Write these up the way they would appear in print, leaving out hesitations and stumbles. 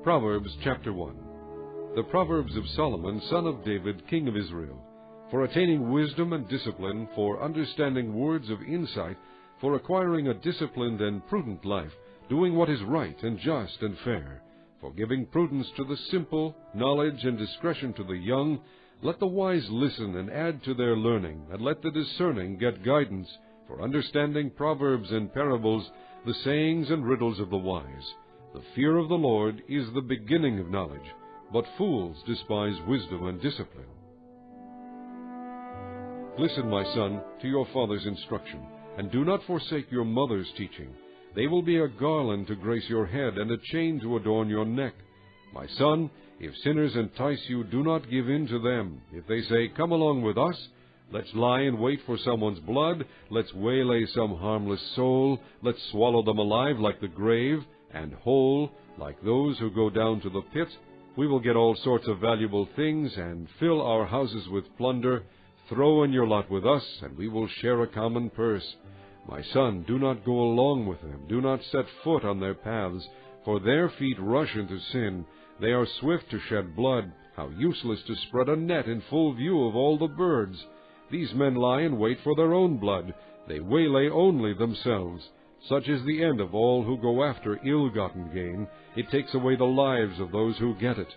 Proverbs chapter 1. The Proverbs of Solomon, son of David, king of Israel, for attaining wisdom and discipline, for understanding words of insight, for acquiring a disciplined and prudent life, doing what is right and just and fair, for giving prudence to the simple, knowledge and discretion to the young. Let the wise listen and add to their learning, and let the discerning get guidance, for understanding proverbs and parables, the sayings and riddles of the wise. The fear of the Lord is the beginning of knowledge, but fools despise wisdom and discipline. Listen, my son, to your father's instruction, and do not forsake your mother's teaching. They will be a garland to grace your head, and a chain to adorn your neck. My son, if sinners entice you, do not give in to them. If they say, "Come along with us," let's lie in wait for someone's blood, let's waylay some harmless soul, let's swallow them alive like the grave, and whole, like those who go down to the pit. We will get all sorts of valuable things, and fill our houses with plunder. Throw in your lot with us, and we will share a common purse. My son, do not go along with them, do not set foot on their paths, for their feet rush into sin. They are swift to shed blood. How useless to spread a net in full view of all the birds. These men lie in wait for their own blood. They waylay only themselves. Such is the end of all who go after ill-gotten gain. It takes away the lives of those who get it.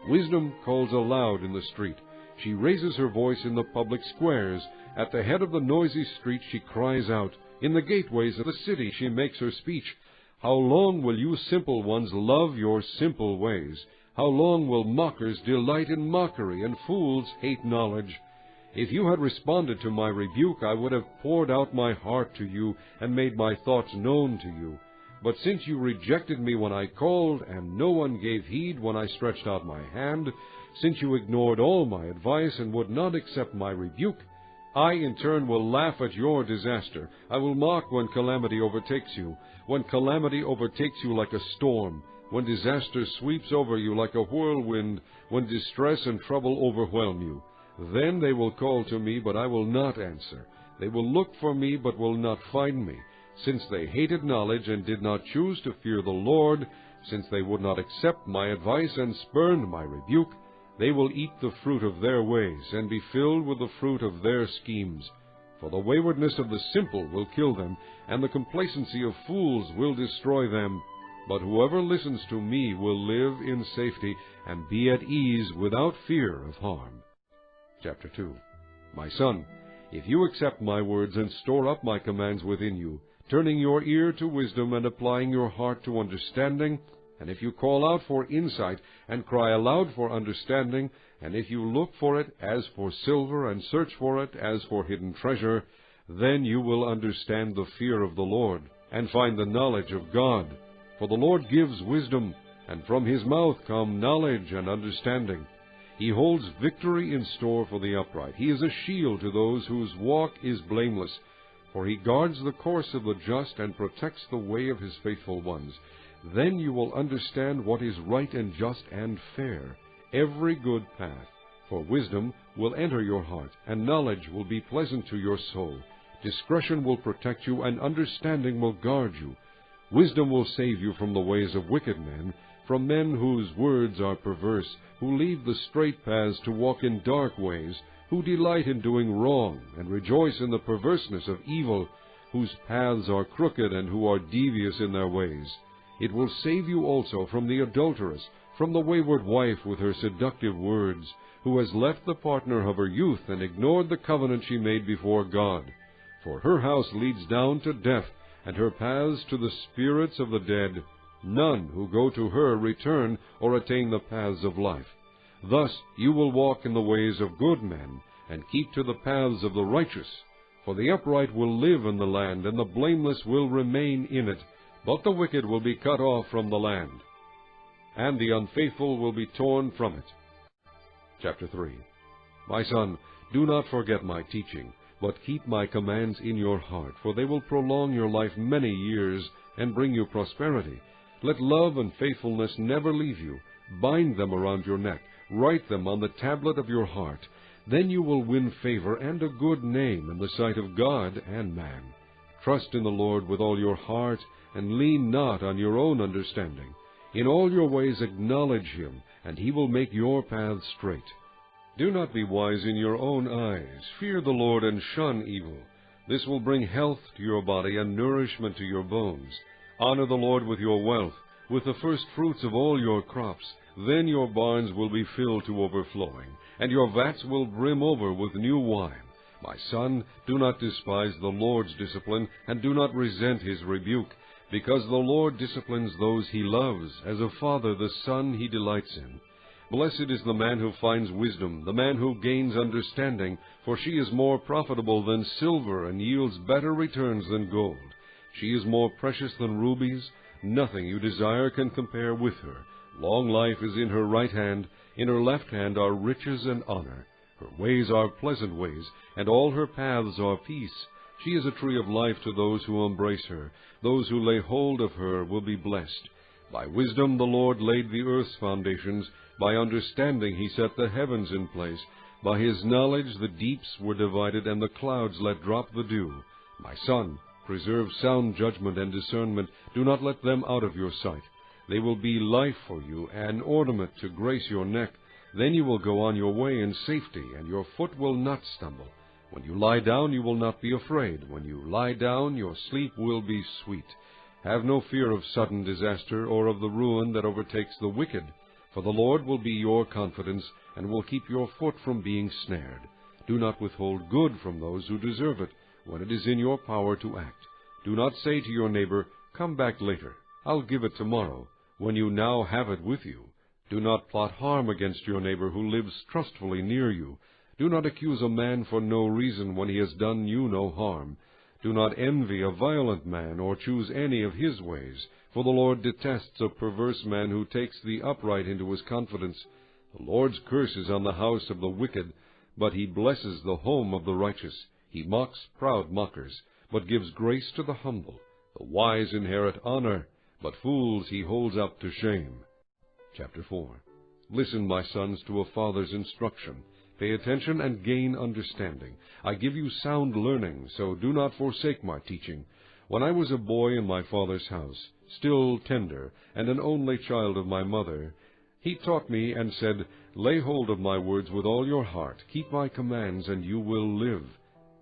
Wisdom calls aloud in the street. She raises her voice in the public squares. At the head of the noisy street she cries out. In the gateways of the city she makes her speech. How long will you simple ones love your simple ways? How long will mockers delight in mockery, and fools hate knowledge? If you had responded to my rebuke, I would have poured out my heart to you, and made my thoughts known to you. But since you rejected me when I called, and no one gave heed when I stretched out my hand, since you ignored all my advice and would not accept my rebuke, I in turn will laugh at your disaster. I will mock when calamity overtakes you, when calamity overtakes you like a storm, when disaster sweeps over you like a whirlwind, when distress and trouble overwhelm you. Then they will call to me, but I will not answer. They will look for me, but will not find me. Since they hated knowledge and did not choose to fear the Lord, since they would not accept my advice and spurned my rebuke, they will eat the fruit of their ways, and be filled with the fruit of their schemes. For the waywardness of the simple will kill them, and the complacency of fools will destroy them. But whoever listens to me will live in safety, and be at ease without fear of harm. Chapter 2. My son, if you accept my words and store up my commands within you, turning your ear to wisdom and applying your heart to understanding, and if you call out for insight and cry aloud for understanding, and if you look for it as for silver and search for it as for hidden treasure, then you will understand the fear of the Lord, and find the knowledge of God. For the Lord gives wisdom, and from his mouth come knowledge and understanding. He holds victory in store for the upright. He is a shield to those whose walk is blameless. For he guards the course of the just and protects the way of his faithful ones. Then you will understand what is right and just and fair, every good path. For wisdom will enter your heart, and knowledge will be pleasant to your soul. Discretion will protect you, and understanding will guard you. Wisdom will save you from the ways of wicked men, from men whose words are perverse, who leave the straight paths to walk in dark ways, who delight in doing wrong, and rejoice in the perverseness of evil, whose paths are crooked, and who are devious in their ways. It will save you also from the adulteress, from the wayward wife with her seductive words, who has left the partner of her youth, and ignored the covenant she made before God. For her house leads down to death, and her paths to the spirits of the dead. None who go to her return or attain the paths of life. Thus you will walk in the ways of good men, and keep to the paths of the righteous. For the upright will live in the land, and the blameless will remain in it. But the wicked will be cut off from the land, and the unfaithful will be torn from it. Chapter 3. My son, do not forget my teaching, but keep my commands in your heart, for they will prolong your life many years, and bring you prosperity. Let love and faithfulness never leave you. Bind them around your neck. Write them on the tablet of your heart. Then you will win favor and a good name in the sight of God and man. Trust in the Lord with all your heart, and lean not on your own understanding. In all your ways acknowledge him, and he will make your paths straight. Do not be wise in your own eyes. Fear the Lord and shun evil. This will bring health to your body and nourishment to your bones. Honor the Lord with your wealth, with the first fruits of all your crops. Then your barns will be filled to overflowing, and your vats will brim over with new wine. My son, do not despise the Lord's discipline, and do not resent his rebuke, because the Lord disciplines those he loves, as a father the son he delights in. Blessed is the man who finds wisdom, the man who gains understanding, for she is more profitable than silver and yields better returns than gold. She is more precious than rubies. Nothing you desire can compare with her. Long life is in her right hand. In her left hand are riches and honor. Her ways are pleasant ways, and all her paths are peace. She is a tree of life to those who embrace her. Those who lay hold of her will be blessed. By wisdom the Lord laid the earth's foundations. By understanding he set the heavens in place. By his knowledge the deeps were divided, and the clouds let drop the dew. My son, preserve sound judgment and discernment. Do not let them out of your sight. They will be life for you, an ornament to grace your neck. Then you will go on your way in safety, and your foot will not stumble. When you lie down, you will not be afraid. When you lie down, your sleep will be sweet. Have no fear of sudden disaster or of the ruin that overtakes the wicked. For the Lord will be your confidence, and will keep your foot from being snared. Do not withhold good from those who deserve it, when it is in your power to act. Do not say to your neighbor, "Come back later. I'll give it tomorrow," when you now have it with you. Do not plot harm against your neighbor who lives trustfully near you. Do not accuse a man for no reason when he has done you no harm. Do not envy a violent man, or choose any of his ways, for the Lord detests a perverse man who takes the upright into his confidence. The Lord's curse is on the house of the wicked, but he blesses the home of the righteous. He mocks proud mockers, but gives grace to the humble. The wise inherit honor, but fools he holds up to shame. Chapter 4. Listen, my sons, to a father's instruction. Pay attention and gain understanding. I give you sound learning, so do not forsake my teaching. When I was a boy in my father's house, still tender, and an only child of my mother, he taught me and said, "Lay hold of my words with all your heart. Keep my commands, and you will live.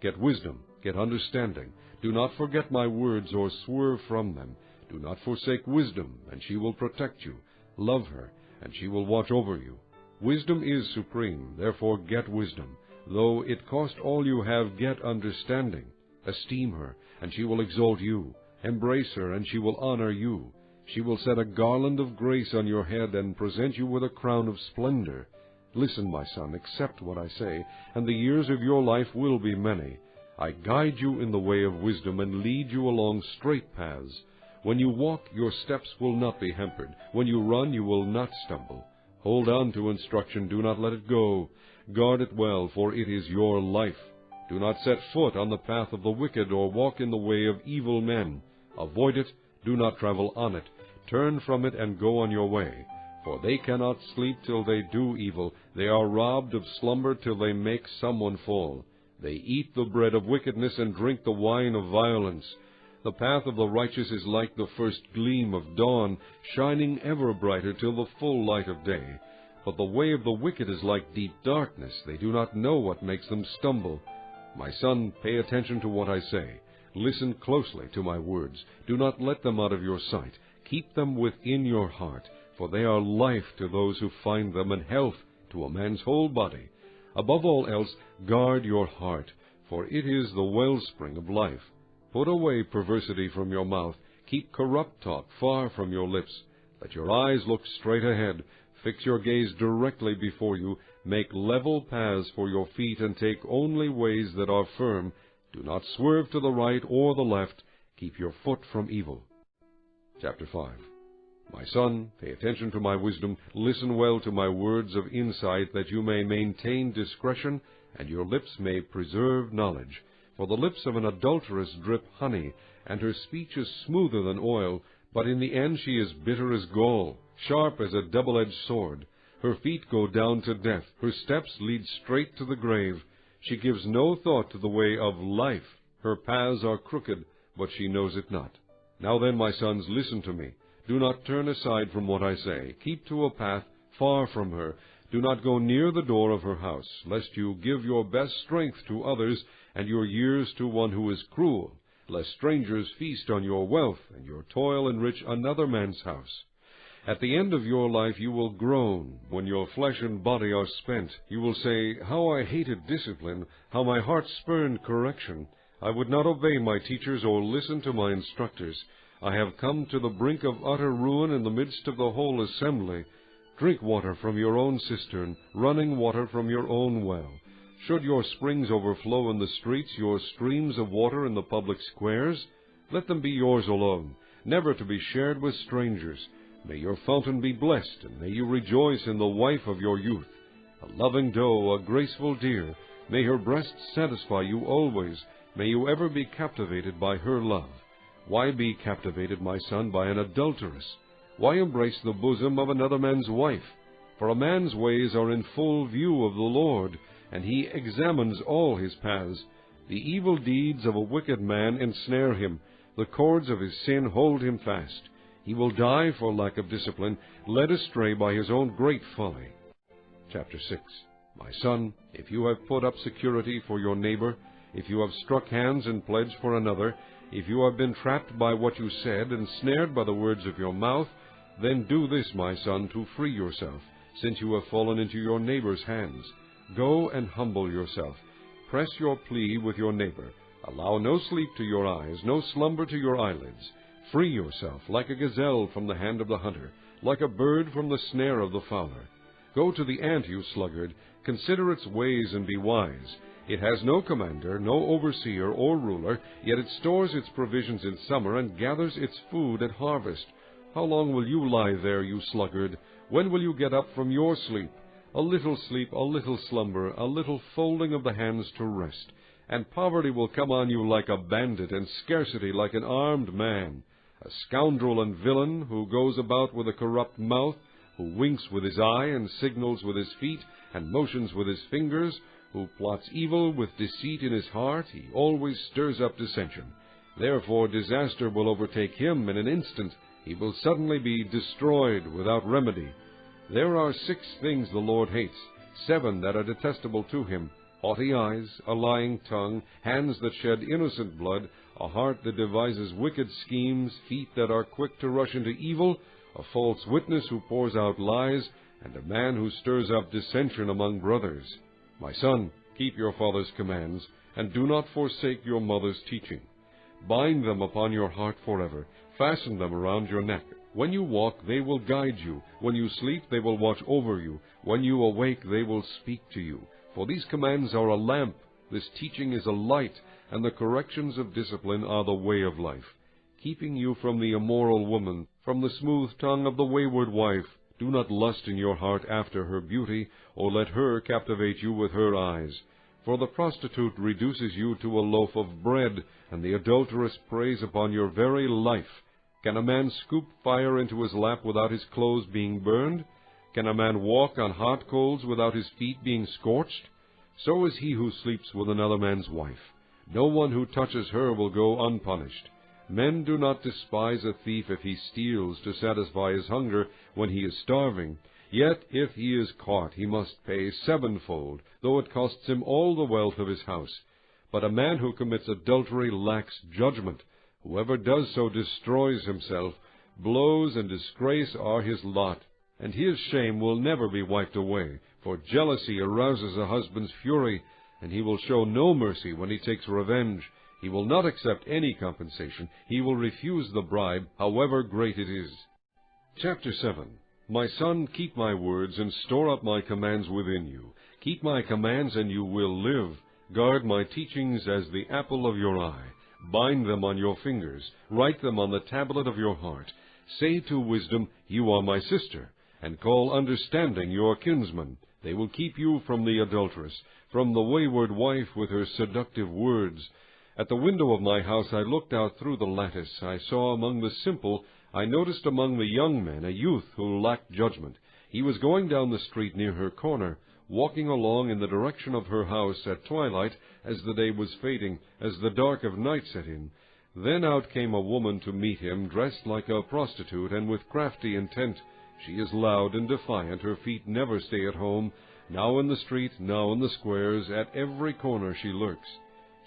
Get wisdom, get understanding. Do not forget my words or swerve from them. Do not forsake wisdom, and she will protect you. Love her, and she will watch over you. Wisdom is supreme, therefore get wisdom. Though it cost all you have, get understanding. Esteem her, and she will exalt you. Embrace her, and she will honor you. She will set a garland of grace on your head and present you with a crown of splendor. Listen, my son, accept what I say, and the years of your life will be many. I guide you in the way of wisdom and lead you along straight paths. When you walk, your steps will not be hampered. When you run, you will not stumble. Hold on to instruction, do not let it go. Guard it well, for it is your life. Do not set foot on the path of the wicked, or walk in the way of evil men. Avoid it, do not travel on it. Turn from it and go on your way. For they cannot sleep till they do evil. They are robbed of slumber till they make someone fall. They eat the bread of wickedness and drink the wine of violence. The path of the righteous is like the first gleam of dawn, shining ever brighter till the full light of day. But the way of the wicked is like deep darkness. They do not know what makes them stumble. My son, pay attention to what I say. Listen closely to my words. Do not let them out of your sight. Keep them within your heart, for they are life to those who find them, and health to a man's whole body. Above all else, guard your heart, for it is the wellspring of life. Put away perversity from your mouth. Keep corrupt talk far from your lips. Let your eyes look straight ahead. Fix your gaze directly before you. Make level paths for your feet, and take only ways that are firm. Do not swerve to the right or the left. Keep your foot from evil. Chapter 5. My son, pay attention to my wisdom. Listen well to my words of insight, that you may maintain discretion, and your lips may preserve knowledge. For the lips of an adulteress drip honey, and her speech is smoother than oil, but in the end she is bitter as gall, sharp as a double-edged sword. Her feet go down to death, her steps lead straight to the grave. She gives no thought to the way of life. Her paths are crooked, but she knows it not. Now then, my sons, listen to me. Do not turn aside from what I say. Keep to a path far from her. Do not go near the door of her house, lest you give your best strength to others, and your years to one who is cruel, lest strangers feast on your wealth, and your toil enrich another man's house. At the end of your life you will groan, when your flesh and body are spent. You will say, How I hated discipline, how my heart spurned correction. I would not obey my teachers or listen to my instructors. I have come to the brink of utter ruin in the midst of the whole assembly. Drink water from your own cistern, running water from your own well. Should your springs overflow in the streets, your streams of water in the public squares? Let them be yours alone, never to be shared with strangers. May your fountain be blessed, and may you rejoice in the wife of your youth. A loving doe, a graceful deer, may her breasts satisfy you always. May you ever be captivated by her love. Why be captivated, my son, by an adulteress? Why embrace the bosom of another man's wife? For a man's ways are in full view of the Lord, and he examines all his paths. The evil deeds of a wicked man ensnare him. The cords of his sin hold him fast. He will die for lack of discipline, led astray by his own great folly. Chapter 6. My son, if you have put up security for your neighbor, if you have struck hands in pledge for another, if you have been trapped by what you said, and snared by the words of your mouth, then do this, my son, to free yourself, since you have fallen into your neighbor's hands. Go and humble yourself. Press your plea with your neighbor. Allow no sleep to your eyes, no slumber to your eyelids. Free yourself like a gazelle from the hand of the hunter, like a bird from the snare of the fowler. Go to the ant, you sluggard. Consider its ways and be wise. It has no commander, no overseer or ruler, yet it stores its provisions in summer and gathers its food at harvest. How long will you lie there, you sluggard? When will you get up from your sleep? A little sleep, a little slumber, a little folding of the hands to rest. And poverty will come on you like a bandit, and scarcity like an armed man. A scoundrel and villain, who goes about with a corrupt mouth, who winks with his eye, and signals with his feet, and motions with his fingers, who plots evil with deceit in his heart, he always stirs up dissension. Therefore disaster will overtake him in an instant. He will suddenly be destroyed without remedy. There are 6 things the Lord hates, 7 that are detestable to him: haughty eyes, a lying tongue, hands that shed innocent blood, a heart that devises wicked schemes, feet that are quick to rush into evil, a false witness who pours out lies, and a man who stirs up dissension among brothers. My son, keep your father's commands, and do not forsake your mother's teaching. Bind them upon your heart forever. Fasten them around your neck. When you walk, they will guide you. When you sleep, they will watch over you. When you awake, they will speak to you. For these commands are a lamp, this teaching is a light, and the corrections of discipline are the way of life, keeping you from the immoral woman, from the smooth tongue of the wayward wife. Do not lust in your heart after her beauty, or let her captivate you with her eyes. For the prostitute reduces you to a loaf of bread, and the adulteress preys upon your very life. Can a man scoop fire into his lap without his clothes being burned? Can a man walk on hot coals without his feet being scorched? So is he who sleeps with another man's wife. No one who touches her will go unpunished. Men do not despise a thief if he steals to satisfy his hunger when he is starving. Yet if he is caught, he must pay 7-fold, though it costs him all the wealth of his house. But a man who commits adultery lacks judgment. Whoever does so destroys himself. Blows and disgrace are his lot, and his shame will never be wiped away. For jealousy arouses a husband's fury, and he will show no mercy when he takes revenge. He will not accept any compensation. He will refuse the bribe, however great it is. Chapter 7. My son, keep my words, and store up my commands within you. Keep my commands, and you will live. Guard my teachings as the apple of your eye. Bind them on your fingers. Write them on the tablet of your heart. Say to wisdom, You are my sister, and call understanding your kinsman. They will keep you from the adulteress, from the wayward wife with her seductive words. At the window of my house I looked out through the lattice. I saw among the simple, I noticed among the young men, a youth who lacked judgment. He was going down the street near her corner, walking along in the direction of her house at twilight, as the day was fading, as the dark of night set in. Then out came a woman to meet him, dressed like a prostitute, and with crafty intent. She is loud and defiant, her feet never stay at home. Now in the street, now in the squares, at every corner she lurks.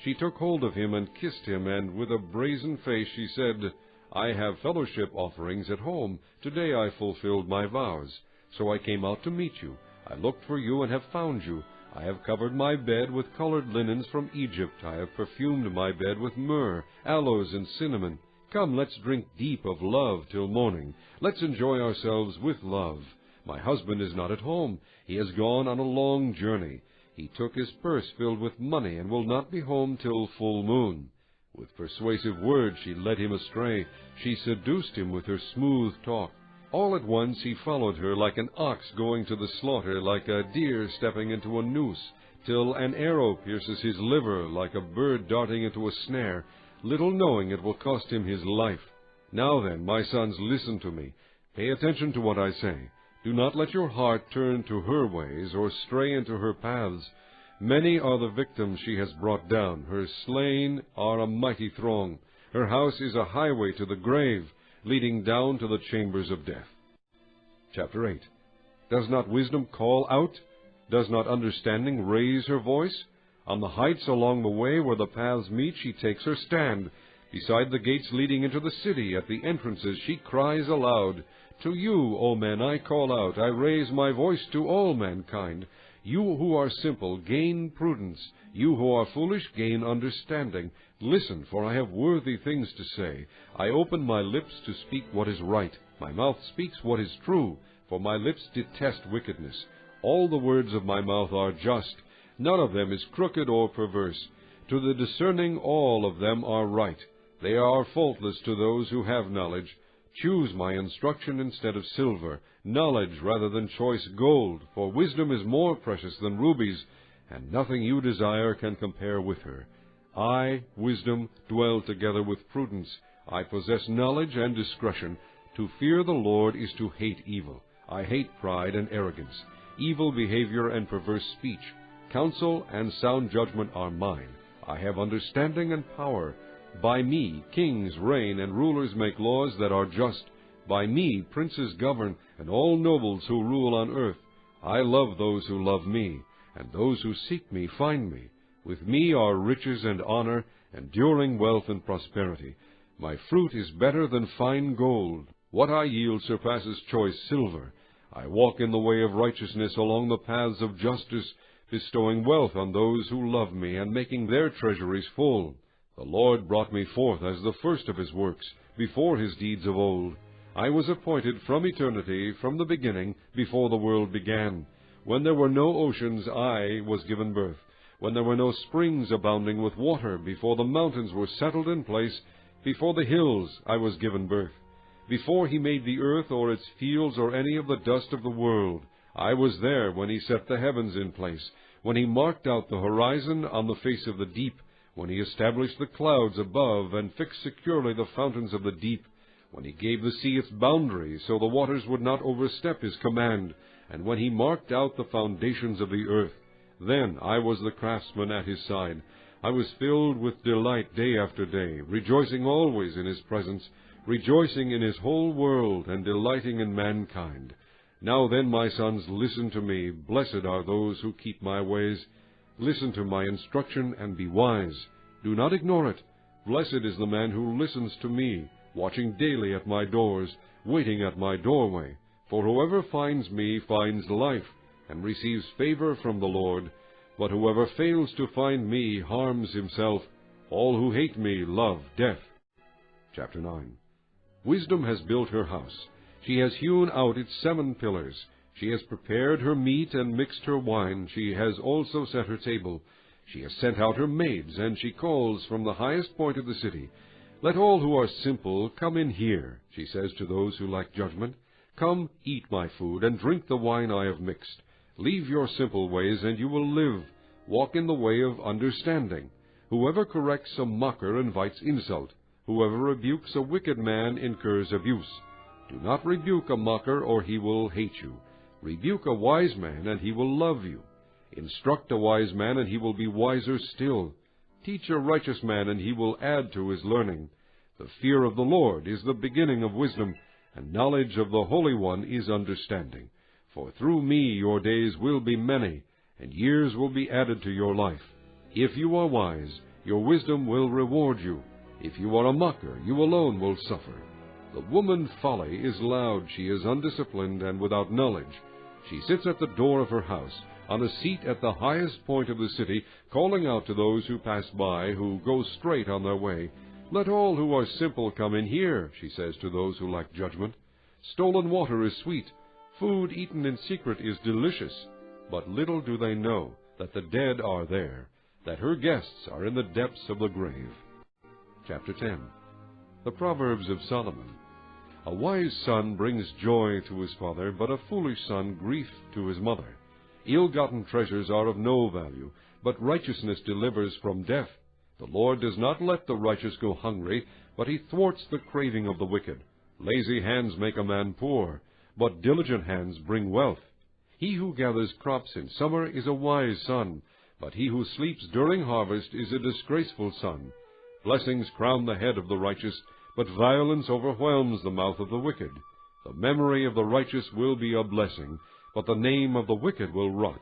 She took hold of him and kissed him, and with a brazen face she said, I have fellowship offerings at home. Today I fulfilled my vows. So I came out to meet you. I looked for you and have found you. I have covered my bed with colored linens from Egypt. I have perfumed my bed with myrrh, aloes, and cinnamon. Come, let's drink deep of love till morning. Let's enjoy ourselves with love. My husband is not at home. He has gone on a long journey. He took his purse filled with money and will not be home till full moon. With persuasive words she led him astray. She seduced him with her smooth talk. All at once he followed her like an ox going to the slaughter, like a deer stepping into a noose, till an arrow pierces his liver, like a bird darting into a snare, little knowing it will cost him his life. Now then, my sons, listen to me. Pay attention to what I say. Do not let your heart turn to her ways, or stray into her paths. Many are the victims she has brought down. Her slain are a mighty throng. Her house is a highway to the grave, leading down to the chambers of death. Chapter 8. Does not wisdom call out? Does not understanding raise her voice? On the heights along the way where the paths meet, she takes her stand. Beside the gates leading into the city, at the entrances, she cries aloud. To you, O men, I call out. I raise my voice to all mankind. You who are simple, gain prudence. You who are foolish, gain understanding. Listen, for I have worthy things to say. I open my lips to speak what is right. My mouth speaks what is true, for my lips detest wickedness. All the words of my mouth are just. None of them is crooked or perverse. To the discerning all of them are right. They are faultless to those who have knowledge. Choose my instruction instead of silver, knowledge rather than choice gold, for wisdom is more precious than rubies, and nothing you desire can compare with her. I, wisdom, dwell together with prudence. I possess knowledge and discretion. To fear the Lord is to hate evil. I hate pride and arrogance, evil behavior and perverse speech. Counsel and sound judgment are mine. I have understanding and power. By me kings reign and rulers make laws that are just. By me princes govern and all nobles who rule on earth. I love those who love me, and those who seek me find me. With me are riches and honor, enduring wealth and prosperity. My fruit is better than fine gold. What I yield surpasses choice silver. I walk in the way of righteousness along the paths of justice, bestowing wealth on those who love me and making their treasuries full. The Lord brought me forth as the first of his works, before his deeds of old. I was appointed from eternity, from the beginning, before the world began. When there were no oceans, I was given birth. When there were no springs abounding with water, before the mountains were settled in place, before the hills I was given birth. Before he made the earth or its fields or any of the dust of the world, I was there when he set the heavens in place, when he marked out the horizon on the face of the deep, when he established the clouds above and fixed securely the fountains of the deep, when he gave the sea its boundaries so the waters would not overstep his command, and when he marked out the foundations of the earth. Then I was the craftsman at his side. I was filled with delight day after day, rejoicing always in his presence, rejoicing in his whole world, and delighting in mankind. Now then, my sons, listen to me. Blessed are those who keep my ways. Listen to my instruction and be wise. Do not ignore it. Blessed is the man who listens to me, watching daily at my doors, waiting at my doorway. For whoever finds me finds life, and receives favor from the Lord. But whoever fails to find me harms himself. All who hate me love death. Chapter 9. Wisdom has built her house. She has hewn out its 7 pillars. She has prepared her meat and mixed her wine. She has also set her table. She has sent out her maids, and she calls from the highest point of the city. Let all who are simple come in here, she says to those who lack judgment. Come, eat my food, and drink the wine I have mixed. Leave your simple ways, and you will live. Walk in the way of understanding. Whoever corrects a mocker invites insult. Whoever rebukes a wicked man incurs abuse. Do not rebuke a mocker, or he will hate you. Rebuke a wise man, and he will love you. Instruct a wise man, and he will be wiser still. Teach a righteous man, and he will add to his learning. The fear of the Lord is the beginning of wisdom, and knowledge of the Holy One is understanding. For through me your days will be many, and years will be added to your life. If you are wise, your wisdom will reward you. If you are a mocker, you alone will suffer. The woman folly is loud, she is undisciplined and without knowledge. She sits at the door of her house, on a seat at the highest point of the city, calling out to those who pass by, who go straight on their way. Let all who are simple come in here, she says to those who lack judgment. Stolen water is sweet, food eaten in secret is delicious. But little do they know that the dead are there, that her guests are in the depths of the grave. Chapter 10. The Proverbs of Solomon. A wise son brings joy to his father, but a foolish son grief to his mother. Ill-gotten treasures are of no value, but righteousness delivers from death. The Lord does not let the righteous go hungry, but he thwarts the craving of the wicked. Lazy hands make a man poor, but diligent hands bring wealth. He who gathers crops in summer is a wise son, but he who sleeps during harvest is a disgraceful son. Blessings crown the head of the righteous, but violence overwhelms the mouth of the wicked. The memory of the righteous will be a blessing, but the name of the wicked will rot.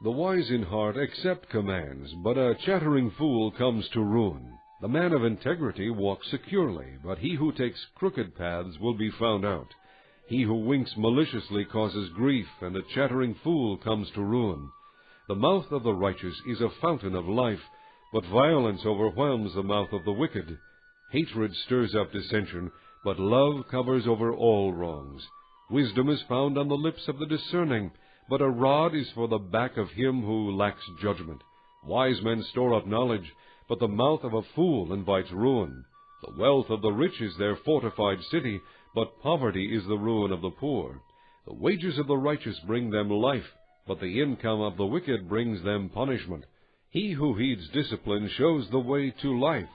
The wise in heart accept commands, but a chattering fool comes to ruin. The man of integrity walks securely, but he who takes crooked paths will be found out. He who winks maliciously causes grief, and a chattering fool comes to ruin. The mouth of the righteous is a fountain of life, but violence overwhelms the mouth of the wicked. Hatred stirs up dissension, but love covers over all wrongs. Wisdom is found on the lips of the discerning, but a rod is for the back of him who lacks judgment. Wise men store up knowledge, but the mouth of a fool invites ruin. The wealth of the rich is their fortified city, but poverty is the ruin of the poor. The wages of the righteous bring them life, but the income of the wicked brings them punishment. He who heeds discipline shows the way to life,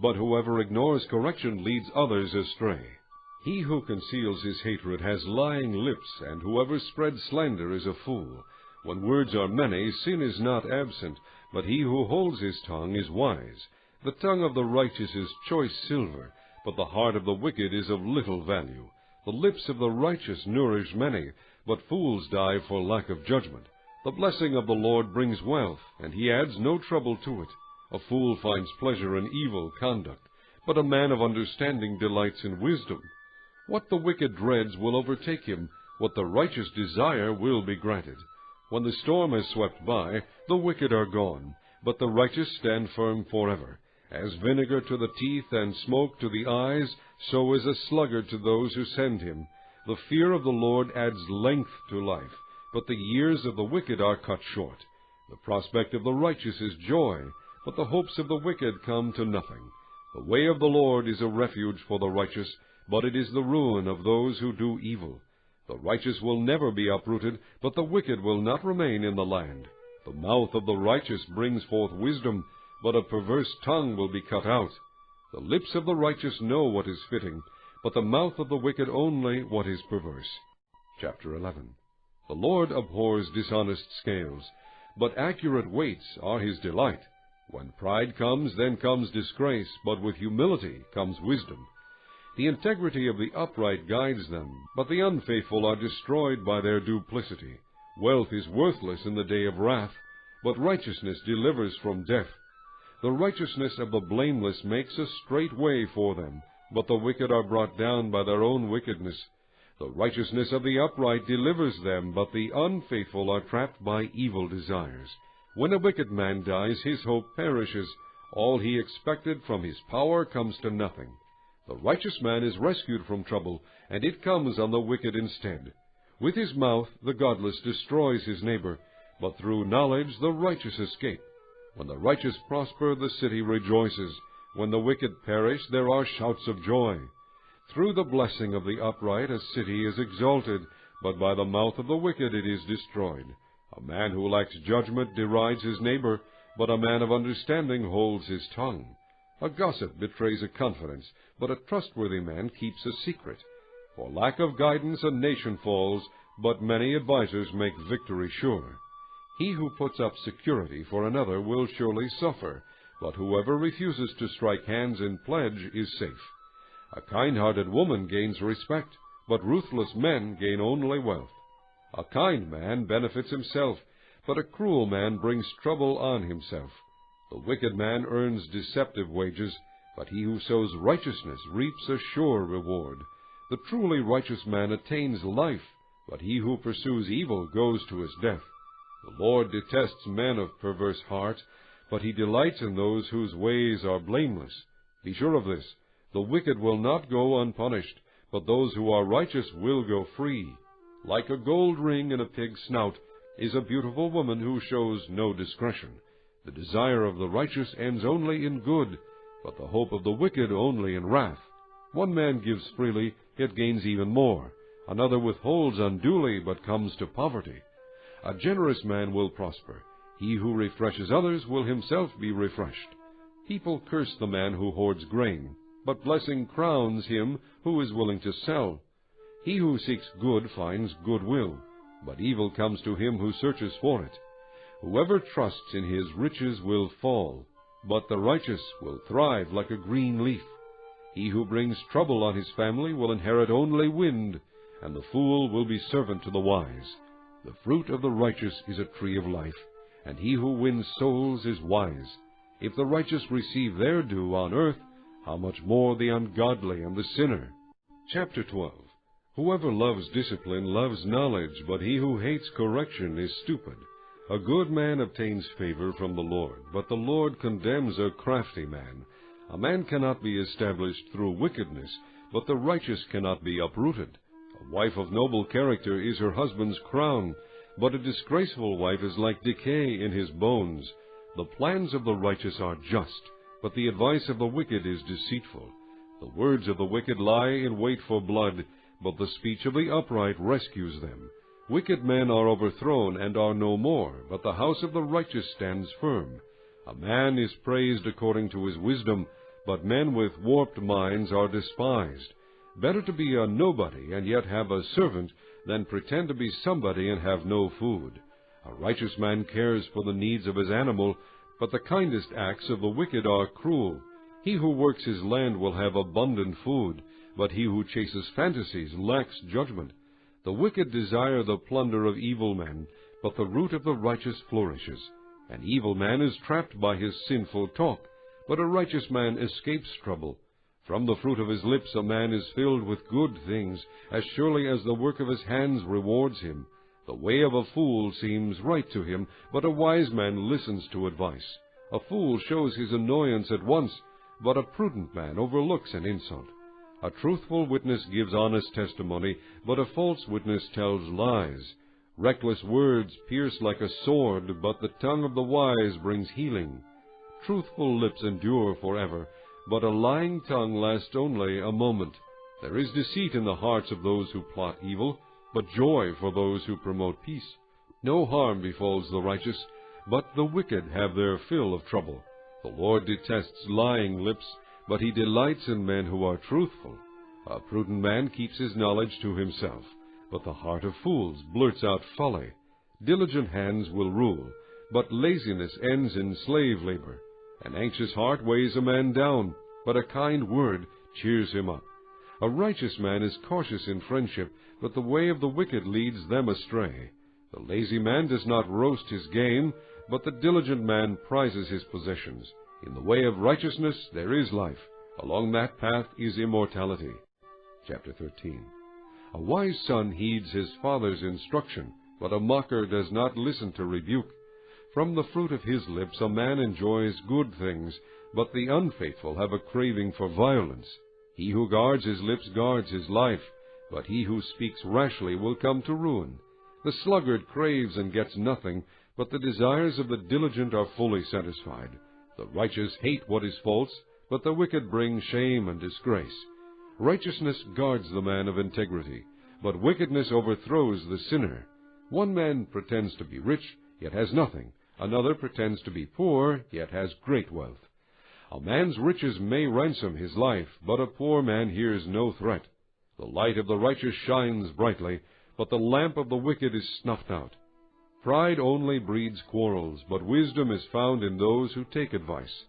but whoever ignores correction leads others astray. He who conceals his hatred has lying lips, and whoever spreads slander is a fool. When words are many, sin is not absent, but he who holds his tongue is wise. The tongue of the righteous is choice silver, but the heart of the wicked is of little value. The lips of the righteous nourish many, but fools die for lack of judgment. The blessing of the Lord brings wealth, and he adds no trouble to it. A fool finds pleasure in evil conduct, but a man of understanding delights in wisdom. What the wicked dreads will overtake him, what the righteous desire will be granted. When the storm has swept by, the wicked are gone, but the righteous stand firm forever. As vinegar to the teeth and smoke to the eyes, so is a sluggard to those who send him. The fear of the Lord adds length to life, but the years of the wicked are cut short. The prospect of the righteous is joy, but the hopes of the wicked come to nothing. The way of the Lord is a refuge for the righteous, but it is the ruin of those who do evil. The righteous will never be uprooted, but the wicked will not remain in the land. The mouth of the righteous brings forth wisdom, but a perverse tongue will be cut out. The lips of the righteous know what is fitting, but the mouth of the wicked only what is perverse. Chapter 11. The Lord abhors dishonest scales, but accurate weights are his delight. When pride comes, then comes disgrace, but with humility comes wisdom. The integrity of the upright guides them, but the unfaithful are destroyed by their duplicity. Wealth is worthless in the day of wrath, but righteousness delivers from death. The righteousness of the blameless makes a straight way for them, but the wicked are brought down by their own wickedness. The righteousness of the upright delivers them, but the unfaithful are trapped by evil desires. When a wicked man dies, his hope perishes. All he expected from his power comes to nothing. The righteous man is rescued from trouble, and it comes on the wicked instead. With his mouth the godless destroys his neighbor, but through knowledge the righteous escape. When the righteous prosper, the city rejoices. When the wicked perish, there are shouts of joy. Through the blessing of the upright a city is exalted, but by the mouth of the wicked it is destroyed. A man who lacks judgment derides his neighbor, but a man of understanding holds his tongue. A gossip betrays a confidence, but a trustworthy man keeps a secret. For lack of guidance a nation falls, but many advisers make victory sure. He who puts up security for another will surely suffer, but whoever refuses to strike hands in pledge is safe. A kind-hearted woman gains respect, but ruthless men gain only wealth. A kind man benefits himself, but a cruel man brings trouble on himself. The wicked man earns deceptive wages, but he who sows righteousness reaps a sure reward. The truly righteous man attains life, but he who pursues evil goes to his death. The Lord detests men of perverse heart, but he delights in those whose ways are blameless. Be sure of this, the wicked will not go unpunished, but those who are righteous will go free. Like a gold ring in a pig's snout is a beautiful woman who shows no discretion. The desire of the righteous ends only in good, but the hope of the wicked only in wrath. One man gives freely, yet gains even more. Another withholds unduly, but comes to poverty. A generous man will prosper. He who refreshes others will himself be refreshed. People curse the man who hoards grain, but blessing crowns him who is willing to sell. He who seeks good finds goodwill, but evil comes to him who searches for it. Whoever trusts in his riches will fall, but the righteous will thrive like a green leaf. He who brings trouble on his family will inherit only wind, and the fool will be servant to the wise. The fruit of the righteous is a tree of life, and he who wins souls is wise. If the righteous receive their due on earth, how much more the ungodly and the sinner? Chapter 12. Whoever loves discipline loves knowledge, but he who hates correction is stupid. A good man obtains favor from the Lord, but the Lord condemns a crafty man. A man cannot be established through wickedness, but the righteous cannot be uprooted. A wife of noble character is her husband's crown, but a disgraceful wife is like decay in his bones. The plans of the righteous are just, but the advice of the wicked is deceitful. The words of the wicked lie in wait for blood, but the speech of the upright rescues them. Wicked men are overthrown and are no more, but the house of the righteous stands firm. A man is praised according to his wisdom, but men with warped minds are despised. Better to be a nobody and yet have a servant than pretend to be somebody and have no food. A righteous man cares for the needs of his animal, but the kindest acts of the wicked are cruel. He who works his land will have abundant food, but he who chases fantasies lacks judgment. The wicked desire the plunder of evil men, but the root of the righteous flourishes. An evil man is trapped by his sinful talk, but a righteous man escapes trouble. From the fruit of his lips a man is filled with good things, as surely as the work of his hands rewards him. The way of a fool seems right to him, but a wise man listens to advice. A fool shows his annoyance at once, but a prudent man overlooks an insult. A truthful witness gives honest testimony, but a false witness tells lies. Reckless words pierce like a sword, but the tongue of the wise brings healing. Truthful lips endure forever, but a lying tongue lasts only a moment. There is deceit in the hearts of those who plot evil, but joy for those who promote peace. No harm befalls the righteous, but the wicked have their fill of trouble. The Lord detests lying lips, but he delights in men who are truthful. A prudent man keeps his knowledge to himself, but the heart of fools blurts out folly. Diligent hands will rule, but laziness ends in slave labor. An anxious heart weighs a man down, but a kind word cheers him up. A righteous man is cautious in friendship, but the way of the wicked leads them astray. The lazy man does not roast his game, but the diligent man prizes his possessions. In the way of righteousness there is life. Along that path is immortality. Chapter 13. A wise son heeds his father's instruction, but a mocker does not listen to rebuke. From the fruit of his lips a man enjoys good things, but the unfaithful have a craving for violence. He who guards his lips guards his life, but he who speaks rashly will come to ruin. The sluggard craves and gets nothing, but the desires of the diligent are fully satisfied. The righteous hate what is false, but the wicked bring shame and disgrace. Righteousness guards the man of integrity, but wickedness overthrows the sinner. One man pretends to be rich, yet has nothing. Another pretends to be poor, yet has great wealth. A man's riches may ransom his life, but a poor man hears no threat. The light of the righteous shines brightly, but the lamp of the wicked is snuffed out. Pride only breeds quarrels, but wisdom is found in those who take advice.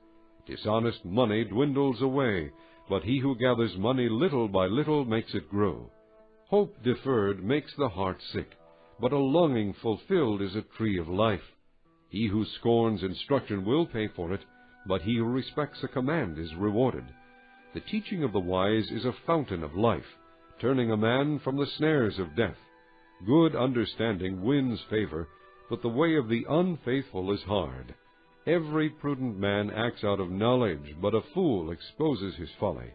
Dishonest money dwindles away, but he who gathers money little by little makes it grow. Hope deferred makes the heart sick, but a longing fulfilled is a tree of life. He who scorns instruction will pay for it, but he who respects a command is rewarded. The teaching of the wise is a fountain of life, turning a man from the snares of death. Good understanding wins favor, but the way of the unfaithful is hard. Every prudent man acts out of knowledge, but a fool exposes his folly.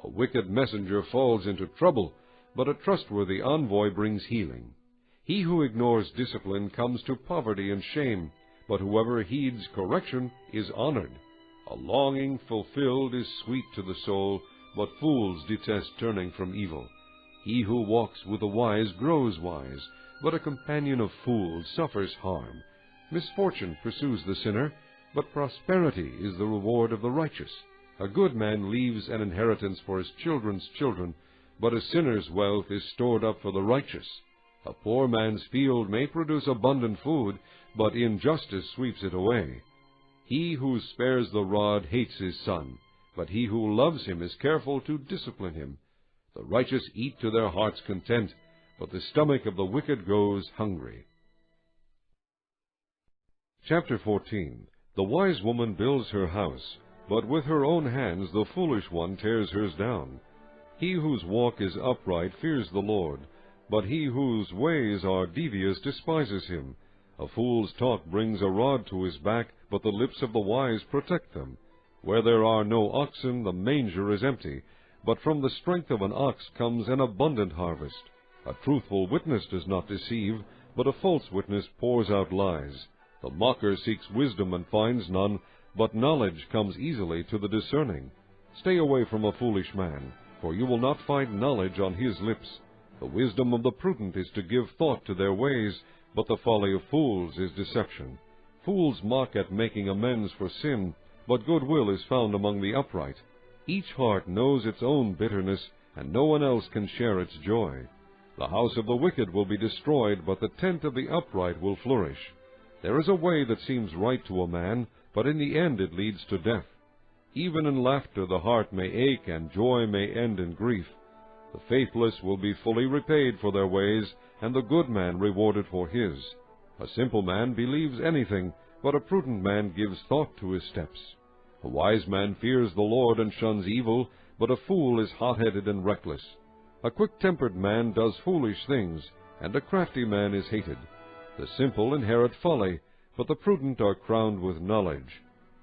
A wicked messenger falls into trouble, but a trustworthy envoy brings healing. He who ignores discipline comes to poverty and shame, but whoever heeds correction is honored. A longing fulfilled is sweet to the soul, but fools detest turning from evil. He who walks with the wise grows wise, but a companion of fools suffers harm. Misfortune pursues the sinner, but prosperity is the reward of the righteous. A good man leaves an inheritance for his children's children, but a sinner's wealth is stored up for the righteous. A poor man's field may produce abundant food, but injustice sweeps it away. He who spares the rod hates his son, but he who loves him is careful to discipline him. The righteous eat to their heart's content, but the stomach of the wicked goes hungry. Chapter 14. The wise woman builds her house, but with her own hands the foolish one tears hers down. He whose walk is upright fears the Lord, but he whose ways are devious despises him. A fool's talk brings a rod to his back, but the lips of the wise protect them. Where there are no oxen, the manger is empty, but from the strength of an ox comes an abundant harvest. A truthful witness does not deceive, but a false witness pours out lies. The mocker seeks wisdom and finds none, but knowledge comes easily to the discerning. Stay away from a foolish man, for you will not find knowledge on his lips. The wisdom of the prudent is to give thought to their ways, but the folly of fools is deception. Fools mock at making amends for sin, but goodwill is found among the upright. Each heart knows its own bitterness, and no one else can share its joy. The house of the wicked will be destroyed, but the tent of the upright will flourish. There is a way that seems right to a man, but in the end it leads to death. Even in laughter the heart may ache, and joy may end in grief. The faithless will be fully repaid for their ways, and the good man rewarded for his. A simple man believes anything, but a prudent man gives thought to his steps. A wise man fears the Lord and shuns evil, but a fool is hot-headed and reckless. A quick-tempered man does foolish things, and a crafty man is hated. The simple inherit folly, but the prudent are crowned with knowledge.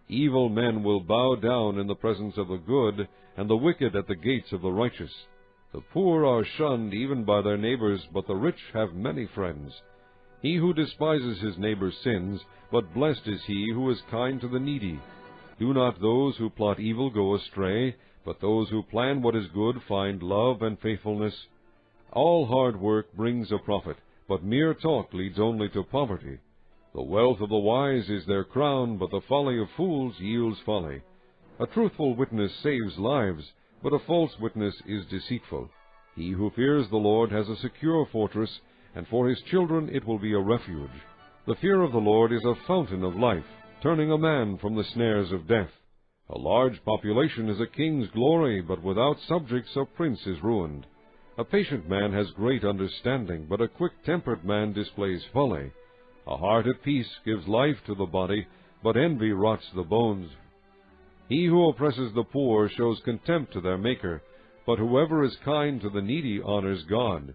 Evil men will bow down in the presence of the good, and the wicked at the gates of the righteous. The poor are shunned even by their neighbors, but the rich have many friends. He who despises his neighbor's sins, but blessed is he who is kind to the needy. Do not those who plot evil go astray, but those who plan what is good find love and faithfulness. All hard work brings a profit, but mere talk leads only to poverty. The wealth of the wise is their crown, but the folly of fools yields folly. A truthful witness saves lives, but a false witness is deceitful. He who fears the Lord has a secure fortress, and for his children it will be a refuge. The fear of the Lord is a fountain of life, turning a man from the snares of death. A large population is a king's glory, but without subjects a prince is ruined. A patient man has great understanding, but a quick-tempered man displays folly. A heart at peace gives life to the body, but envy rots the bones. He who oppresses the poor shows contempt to their Maker, but whoever is kind to the needy honors God.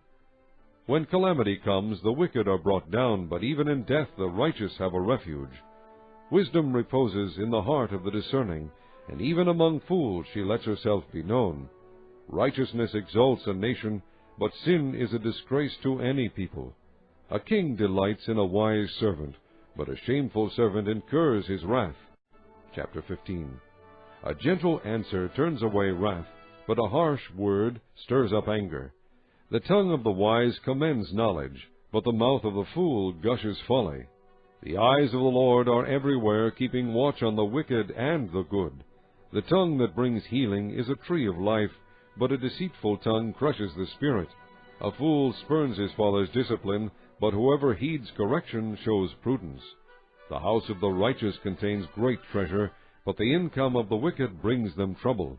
When calamity comes, the wicked are brought down, but even in death the righteous have a refuge. Wisdom reposes in the heart of the discerning, and even among fools she lets herself be known. Righteousness exalts a nation, but sin is a disgrace to any people. A king delights in a wise servant, but a shameful servant incurs his wrath. Chapter 15. A gentle answer turns away wrath, but a harsh word stirs up anger. The tongue of the wise commends knowledge, but the mouth of the fool gushes folly. The eyes of the Lord are everywhere, keeping watch on the wicked and the good. The tongue that brings healing is a tree of life, but a deceitful tongue crushes the spirit. A fool spurns his father's discipline, but whoever heeds correction shows prudence. The house of the righteous contains great treasure, but the income of the wicked brings them trouble.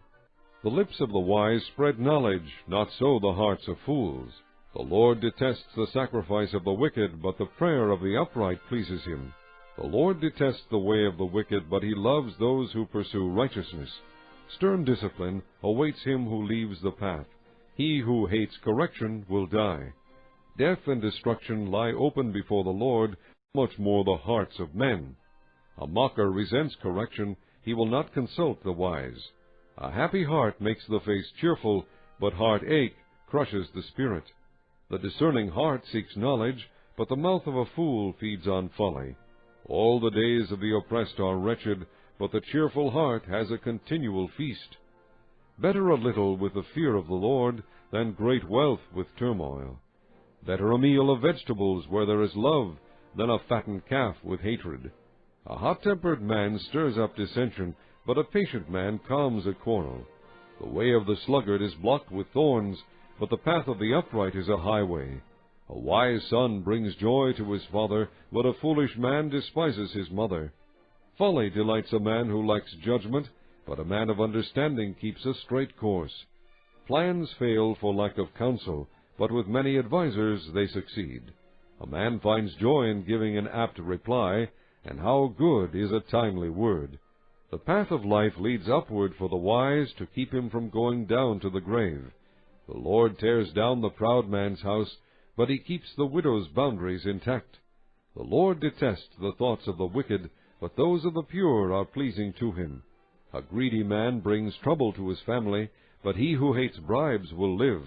The lips of the wise spread knowledge, not so the hearts of fools. The Lord detests the sacrifice of the wicked, but the prayer of the upright pleases him. The Lord detests the way of the wicked, but he loves those who pursue righteousness. Stern discipline awaits him who leaves the path. He who hates correction will die. Death and destruction lie open before the Lord, much more the hearts of men. A mocker resents correction, he will not consult the wise. A happy heart makes the face cheerful, but heartache crushes the spirit. The discerning heart seeks knowledge, but the mouth of a fool feeds on folly. All the days of the oppressed are wretched, but the cheerful heart has a continual feast. Better a little with the fear of the Lord than great wealth with turmoil. Better a meal of vegetables where there is love than a fattened calf with hatred. A hot-tempered man stirs up dissension, but a patient man calms a quarrel. The way of the sluggard is blocked with thorns, but the path of the upright is a highway. A wise son brings joy to his father, but a foolish man despises his mother. Folly delights a man who lacks judgment, but a man of understanding keeps a straight course. Plans fail for lack of counsel, but with many advisers they succeed. A man finds joy in giving an apt reply, and how good is a timely word. The path of life leads upward for the wise to keep him from going down to the grave. The Lord tears down the proud man's house, but he keeps the widow's boundaries intact. The Lord detests the thoughts of the wicked, but those of the pure are pleasing to him. A greedy man brings trouble to his family, but he who hates bribes will live.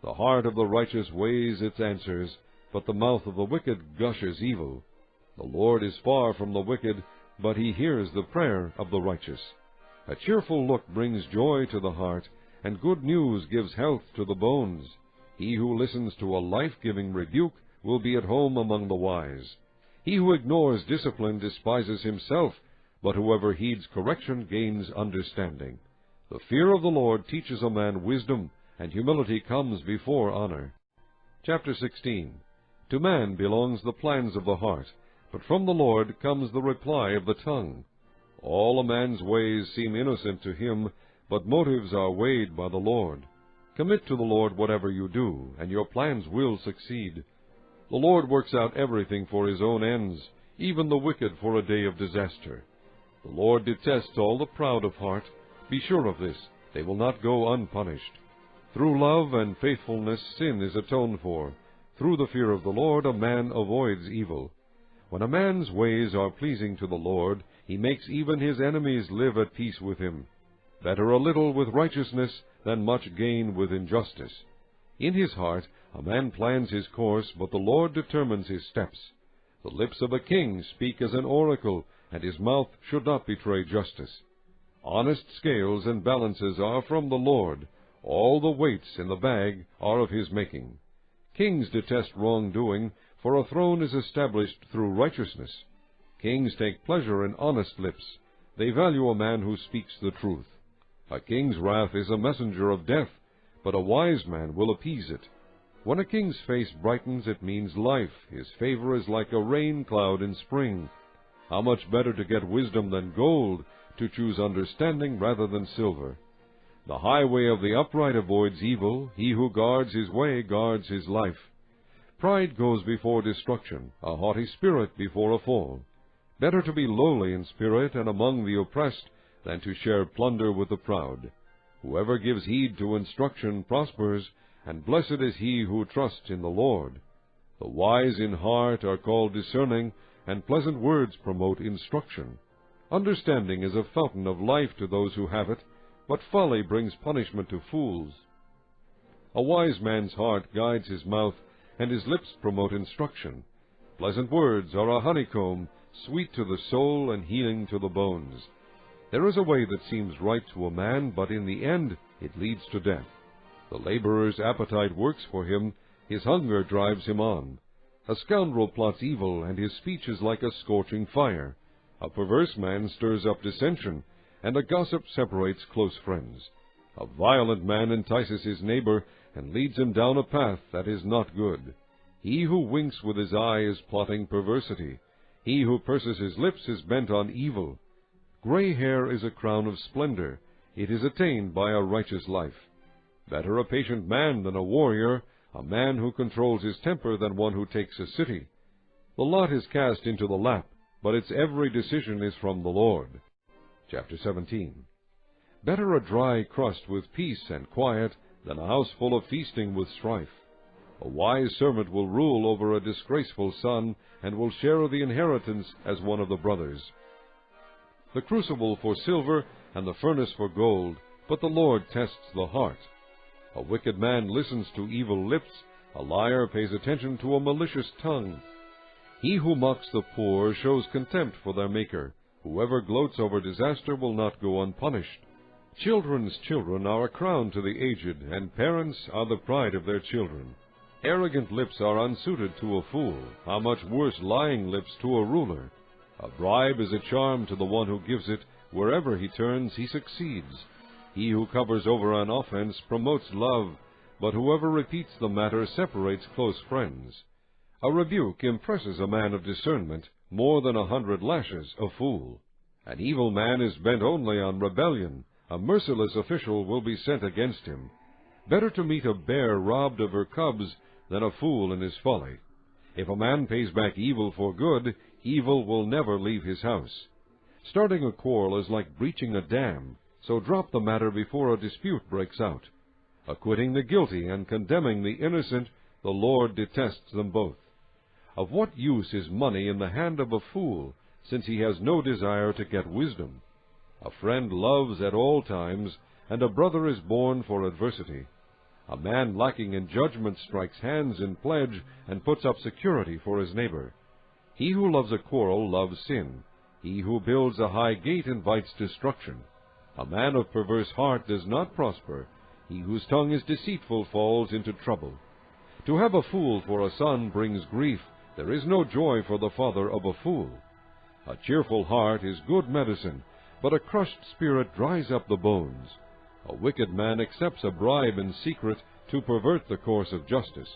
The heart of the righteous weighs its answers, but the mouth of the wicked gushes evil. The Lord is far from the wicked, but he hears the prayer of the righteous. A cheerful look brings joy to the heart, and good news gives health to the bones. He who listens to a life-giving rebuke will be at home among the wise. He who ignores discipline despises himself, but whoever heeds correction gains understanding. The fear of the Lord teaches a man wisdom, and humility comes before honor. Chapter 16. To man belongs the plans of the heart, but from the Lord comes the reply of the tongue. All a man's ways seem innocent to him, but motives are weighed by the Lord. Commit to the Lord whatever you do, and your plans will succeed. The Lord works out everything for his own ends, even the wicked for a day of disaster. The Lord detests all the proud of heart. Be sure of this, they will not go unpunished. Through love and faithfulness sin is atoned for. Through the fear of the Lord a man avoids evil. When a man's ways are pleasing to the Lord, he makes even his enemies live at peace with him. Better a little with righteousness than much gain with injustice. In his heart a man plans his course, but the Lord determines his steps. The lips of a king speak as an oracle, and his mouth should not betray justice. Honest scales and balances are from the Lord. All the weights in the bag are of his making. Kings detest wrongdoing, for a throne is established through righteousness. Kings take pleasure in honest lips. They value a man who speaks the truth. A king's wrath is a messenger of death, but a wise man will appease it. When a king's face brightens, it means life. His favor is like a rain cloud in spring. How much better to get wisdom than gold, to choose understanding rather than silver. The highway of the upright avoids evil. He who guards his way guards his life. Pride goes before destruction, a haughty spirit before a fall. Better to be lowly in spirit and among the oppressed than to share plunder with the proud. Whoever gives heed to instruction prospers, and blessed is he who trusts in the Lord. The wise in heart are called discerning, and pleasant words promote instruction. Understanding is a fountain of life to those who have it, but folly brings punishment to fools. A wise man's heart guides his mouth, and his lips promote instruction. Pleasant words are a honeycomb, sweet to the soul and healing to the bones. There is a way that seems right to a man, but in the end it leads to death. The laborer's appetite works for him, his hunger drives him on. A scoundrel plots evil, and his speech is like a scorching fire. A perverse man stirs up dissension, and a gossip separates close friends. A violent man entices his neighbor, and leads him down a path that is not good. He who winks with his eye is plotting perversity. He who purses his lips is bent on evil. Gray hair is a crown of splendor. It is attained by a righteous life. Better a patient man than a warrior, a man who controls his temper than one who takes a city. The lot is cast into the lap, but its every decision is from the Lord. Chapter 17. Better a dry crust with peace and quiet than a house full of feasting with strife. A wise servant will rule over a disgraceful son, and will share the inheritance as one of the brothers. The crucible for silver, and the furnace for gold, but the Lord tests the heart. A wicked man listens to evil lips, a liar pays attention to a malicious tongue. He who mocks the poor shows contempt for their Maker. Whoever gloats over disaster will not go unpunished. Children's children are a crown to the aged, and parents are the pride of their children. Arrogant lips are unsuited to a fool, how much worse lying lips to a ruler. A bribe is a charm to the one who gives it. Wherever he turns, he succeeds. He who covers over an offense promotes love, but whoever repeats the matter separates close friends. A rebuke impresses a man of discernment more than 100 lashes a fool. An evil man is bent only on rebellion. A merciless official will be sent against him. Better to meet a bear robbed of her cubs than a fool in his folly. If a man pays back evil for good, evil will never leave his house. Starting a quarrel is like breaching a dam, so drop the matter before a dispute breaks out. Acquitting the guilty and condemning the innocent, the Lord detests them both. Of what use is money in the hand of a fool, since he has no desire to get wisdom? A friend loves at all times, and a brother is born for adversity. A man lacking in judgment strikes hands in pledge and puts up security for his neighbor. He who loves a quarrel loves sin. He who builds a high gate invites destruction. A man of perverse heart does not prosper. He whose tongue is deceitful falls into trouble. To have a fool for a son brings grief. There is no joy for the father of a fool. A cheerful heart is good medicine, but a crushed spirit dries up the bones. A wicked man accepts a bribe in secret to pervert the course of justice.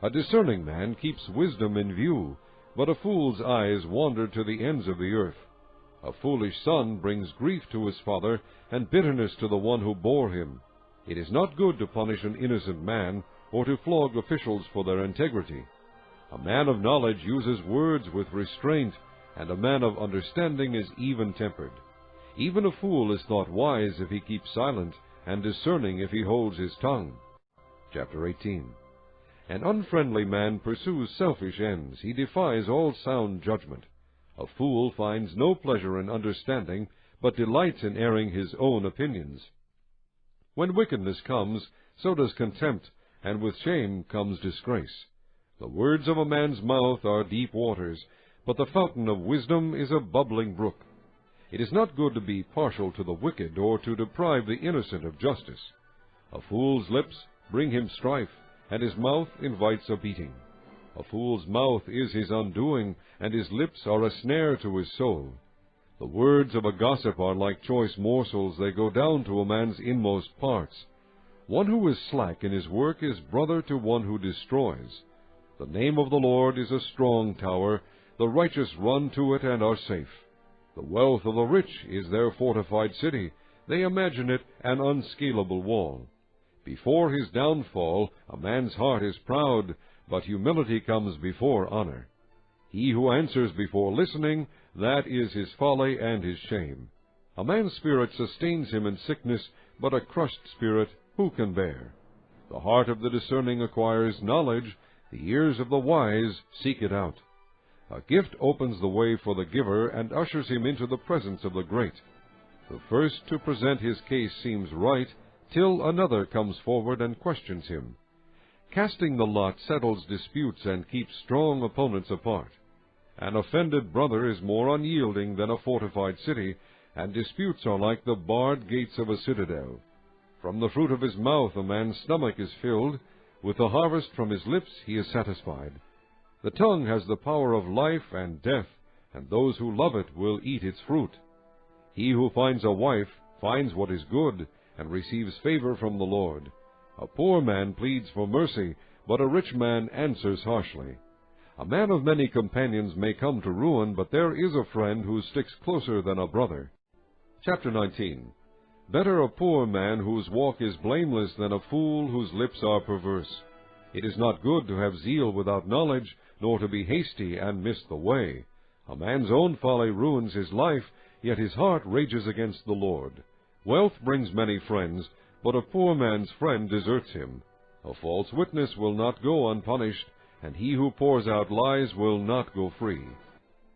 A discerning man keeps wisdom in view, but a fool's eyes wander to the ends of the earth. A foolish son brings grief to his father, and bitterness to the one who bore him. It is not good to punish an innocent man, or to flog officials for their integrity. A man of knowledge uses words with restraint, and a man of understanding is even-tempered. Even a fool is thought wise if he keeps silent, and discerning if he holds his tongue. Chapter 18. An unfriendly man pursues selfish ends. He defies all sound judgment. A fool finds no pleasure in understanding, but delights in airing his own opinions. When wickedness comes, so does contempt, and with shame comes disgrace. The words of a man's mouth are deep waters, but the fountain of wisdom is a bubbling brook. It is not good to be partial to the wicked, or to deprive the innocent of justice. A fool's lips bring him strife, and his mouth invites a beating. A fool's mouth is his undoing, and his lips are a snare to his soul. The words of a gossip are like choice morsels, they go down to a man's inmost parts. One who is slack in his work is brother to one who destroys. The name of the Lord is a strong tower, the righteous run to it and are safe. The wealth of the rich is their fortified city, they imagine it an unscalable wall. Before his downfall a man's heart is proud, but humility comes before honor. He who answers before listening, that is his folly and his shame. A man's spirit sustains him in sickness, but a crushed spirit who can bear? The heart of the discerning acquires knowledge, the ears of the wise seek it out. A gift opens the way for the giver and ushers him into the presence of the great. The first to present his case seems right, till another comes forward and questions him. Casting the lot settles disputes and keeps strong opponents apart. An offended brother is more unyielding than a fortified city, and disputes are like the barred gates of a citadel. From the fruit of his mouth a man's stomach is filled, with the harvest from his lips he is satisfied. The tongue has the power of life and death, and those who love it will eat its fruit. He who finds a wife finds what is good, and receives favor from the Lord. A poor man pleads for mercy, but a rich man answers harshly. A man of many companions may come to ruin, but there is a friend who sticks closer than a brother. Chapter 19. Better a poor man whose walk is blameless than a fool whose lips are perverse. It is not good to have zeal without knowledge, nor to be hasty and miss the way. A man's own folly ruins his life, yet his heart rages against the Lord. Wealth brings many friends, but a poor man's friend deserts him. A false witness will not go unpunished, and he who pours out lies will not go free.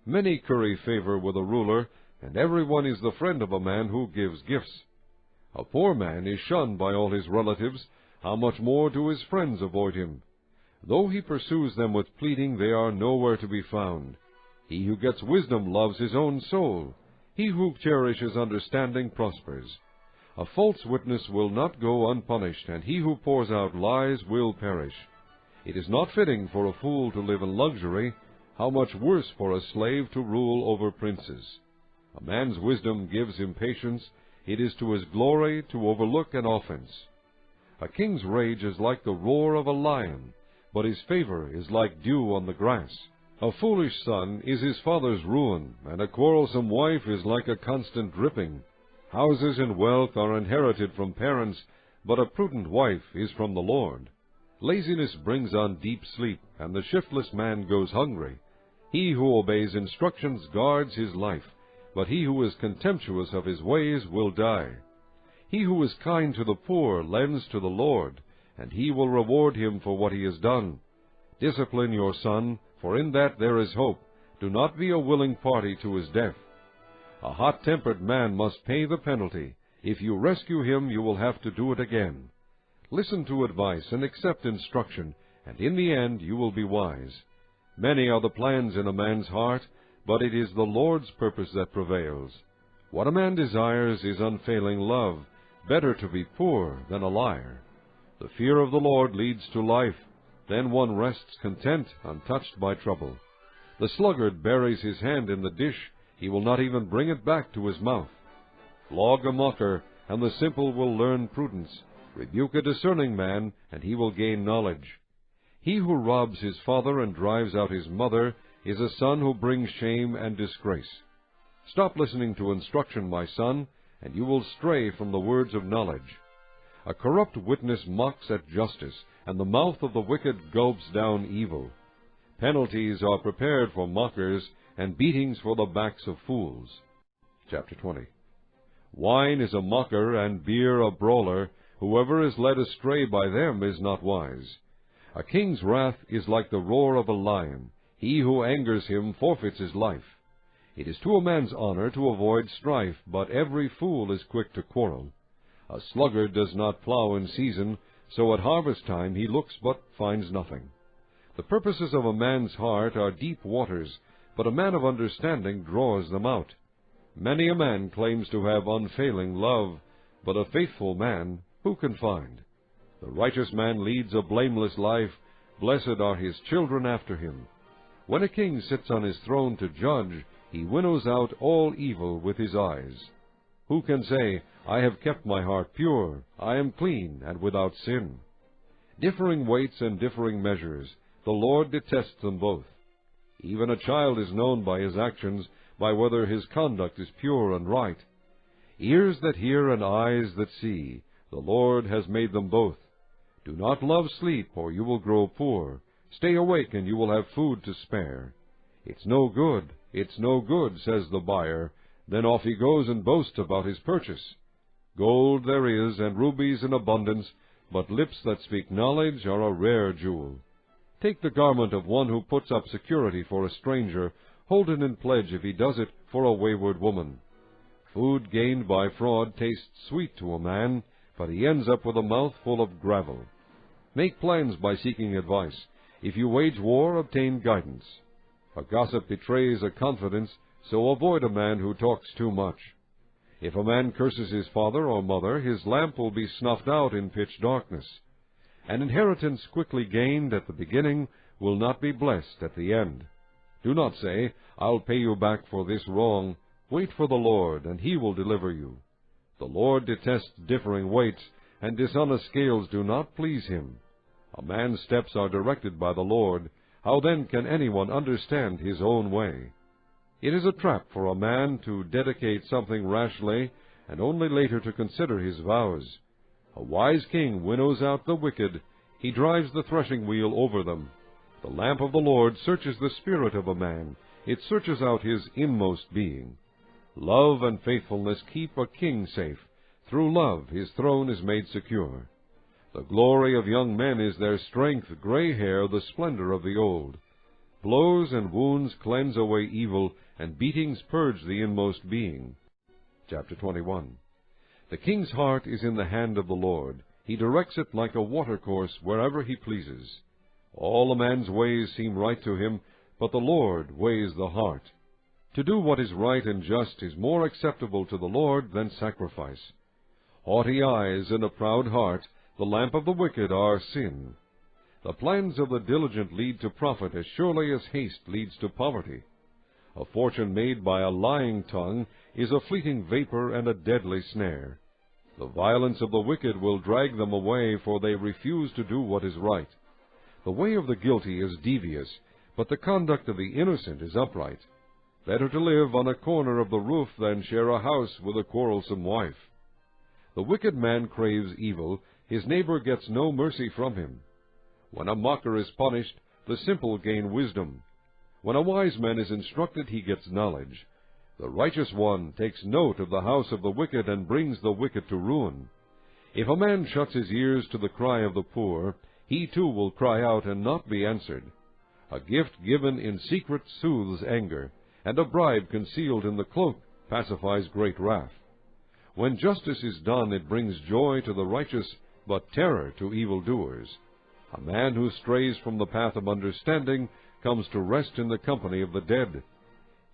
Many curry favor with a ruler, and everyone is the friend of a man who gives gifts. A poor man is shunned by all his relatives, how much more do his friends avoid him? Though he pursues them with pleading, they are nowhere to be found. He who gets wisdom loves his own soul. He who cherishes understanding prospers. A false witness will not go unpunished, and he who pours out lies will perish. It is not fitting for a fool to live in luxury, how much worse for a slave to rule over princes. A man's wisdom gives him patience, it is to his glory to overlook an offense. A king's rage is like the roar of a lion, but his favor is like dew on the grass. A foolish son is his father's ruin, and a quarrelsome wife is like a constant dripping. Houses and wealth are inherited from parents, but a prudent wife is from the Lord. Laziness brings on deep sleep, and the shiftless man goes hungry. He who obeys instructions guards his life, but he who is contemptuous of his ways will die. He who is kind to the poor lends to the Lord, and he will reward him for what he has done. Discipline your son, for in that there is hope. Do not be a willing party to his death. A hot-tempered man must pay the penalty. If you rescue him, you will have to do it again. Listen to advice and accept instruction, and in the end you will be wise. Many are the plans in a man's heart, but it is the Lord's purpose that prevails. What a man desires is unfailing love, better to be poor than a liar. The fear of the Lord leads to life, then one rests content, untouched by trouble. The sluggard buries his hand in the dish, he will not even bring it back to his mouth. Flog a mocker, and the simple will learn prudence. Rebuke a discerning man, and he will gain knowledge. He who robs his father and drives out his mother is a son who brings shame and disgrace. Stop listening to instruction, my son, and you will stray from the words of knowledge. A corrupt witness mocks at justice, and the mouth of the wicked gulps down evil. Penalties are prepared for mockers, and beatings for the backs of fools. Chapter 20. Wine is a mocker, and beer a brawler. Whoever is led astray by them is not wise. A king's wrath is like the roar of a lion. He who angers him forfeits his life. It is to a man's honor to avoid strife, but every fool is quick to quarrel. A sluggard does not plow in season, so at harvest time he looks but finds nothing. The purposes of a man's heart are deep waters, but a man of understanding draws them out. Many a man claims to have unfailing love, but a faithful man who can find? The righteous man leads a blameless life, blessed are his children after him. When a king sits on his throne to judge, he winnows out all evil with his eyes. Who can say, I have kept my heart pure, I am clean and without sin? Differing weights and differing measures, the Lord detests them both. Even a child is known by his actions, by whether his conduct is pure and right. Ears that hear and eyes that see, the Lord has made them both. Do not love sleep, or you will grow poor. Stay awake, and you will have food to spare. It's no good, says the buyer. Then off he goes and boasts about his purchase. Gold there is, and rubies in abundance, but lips that speak knowledge are a rare jewel. Take the garment of one who puts up security for a stranger. Hold it in pledge if he does it for a wayward woman. Food gained by fraud tastes sweet to a man, but he ends up with a mouth full of gravel. Make plans by seeking advice. If you wage war, obtain guidance. A gossip betrays a confidence, so avoid a man who talks too much. If a man curses his father or mother, his lamp will be snuffed out in pitch darkness. An inheritance quickly gained at the beginning will not be blessed at the end. Do not say, I'll pay you back for this wrong. Wait for the Lord, and he will deliver you. The Lord detests differing weights, and dishonest scales do not please him. A man's steps are directed by the Lord. How then can anyone understand his own way? It is a trap for a man to dedicate something rashly, and only later to consider his vows. A wise king winnows out the wicked. He drives the threshing wheel over them. The lamp of the Lord searches the spirit of a man. It searches out his inmost being. Love and faithfulness keep a king safe. Through love his throne is made secure. The glory of young men is their strength, gray hair the splendor of the old. Blows and wounds cleanse away evil, and beatings purge the inmost being. Chapter 21. The king's heart is in the hand of the Lord. He directs it like a watercourse wherever he pleases. All a man's ways seem right to him, but the Lord weighs the heart. To do what is right and just is more acceptable to the Lord than sacrifice. Haughty eyes and a proud heart, the lamp of the wicked, are sin. The plans of the diligent lead to profit as surely as haste leads to poverty. A fortune made by a lying tongue is a fleeting vapor and a deadly snare. The violence of the wicked will drag them away, for they refuse to do what is right. The way of the guilty is devious, but the conduct of the innocent is upright. Better to live on a corner of the roof than share a house with a quarrelsome wife. The wicked man craves evil, his neighbor gets no mercy from him. When a mocker is punished, the simple gain wisdom. When a wise man is instructed, he gets knowledge. The righteous one takes note of the house of the wicked and brings the wicked to ruin. If a man shuts his ears to the cry of the poor, he too will cry out and not be answered. A gift given in secret soothes anger, and a bribe concealed in the cloak pacifies great wrath. When justice is done, it brings joy to the righteous, but terror to evildoers. A man who strays from the path of understanding comes to rest in the company of the dead.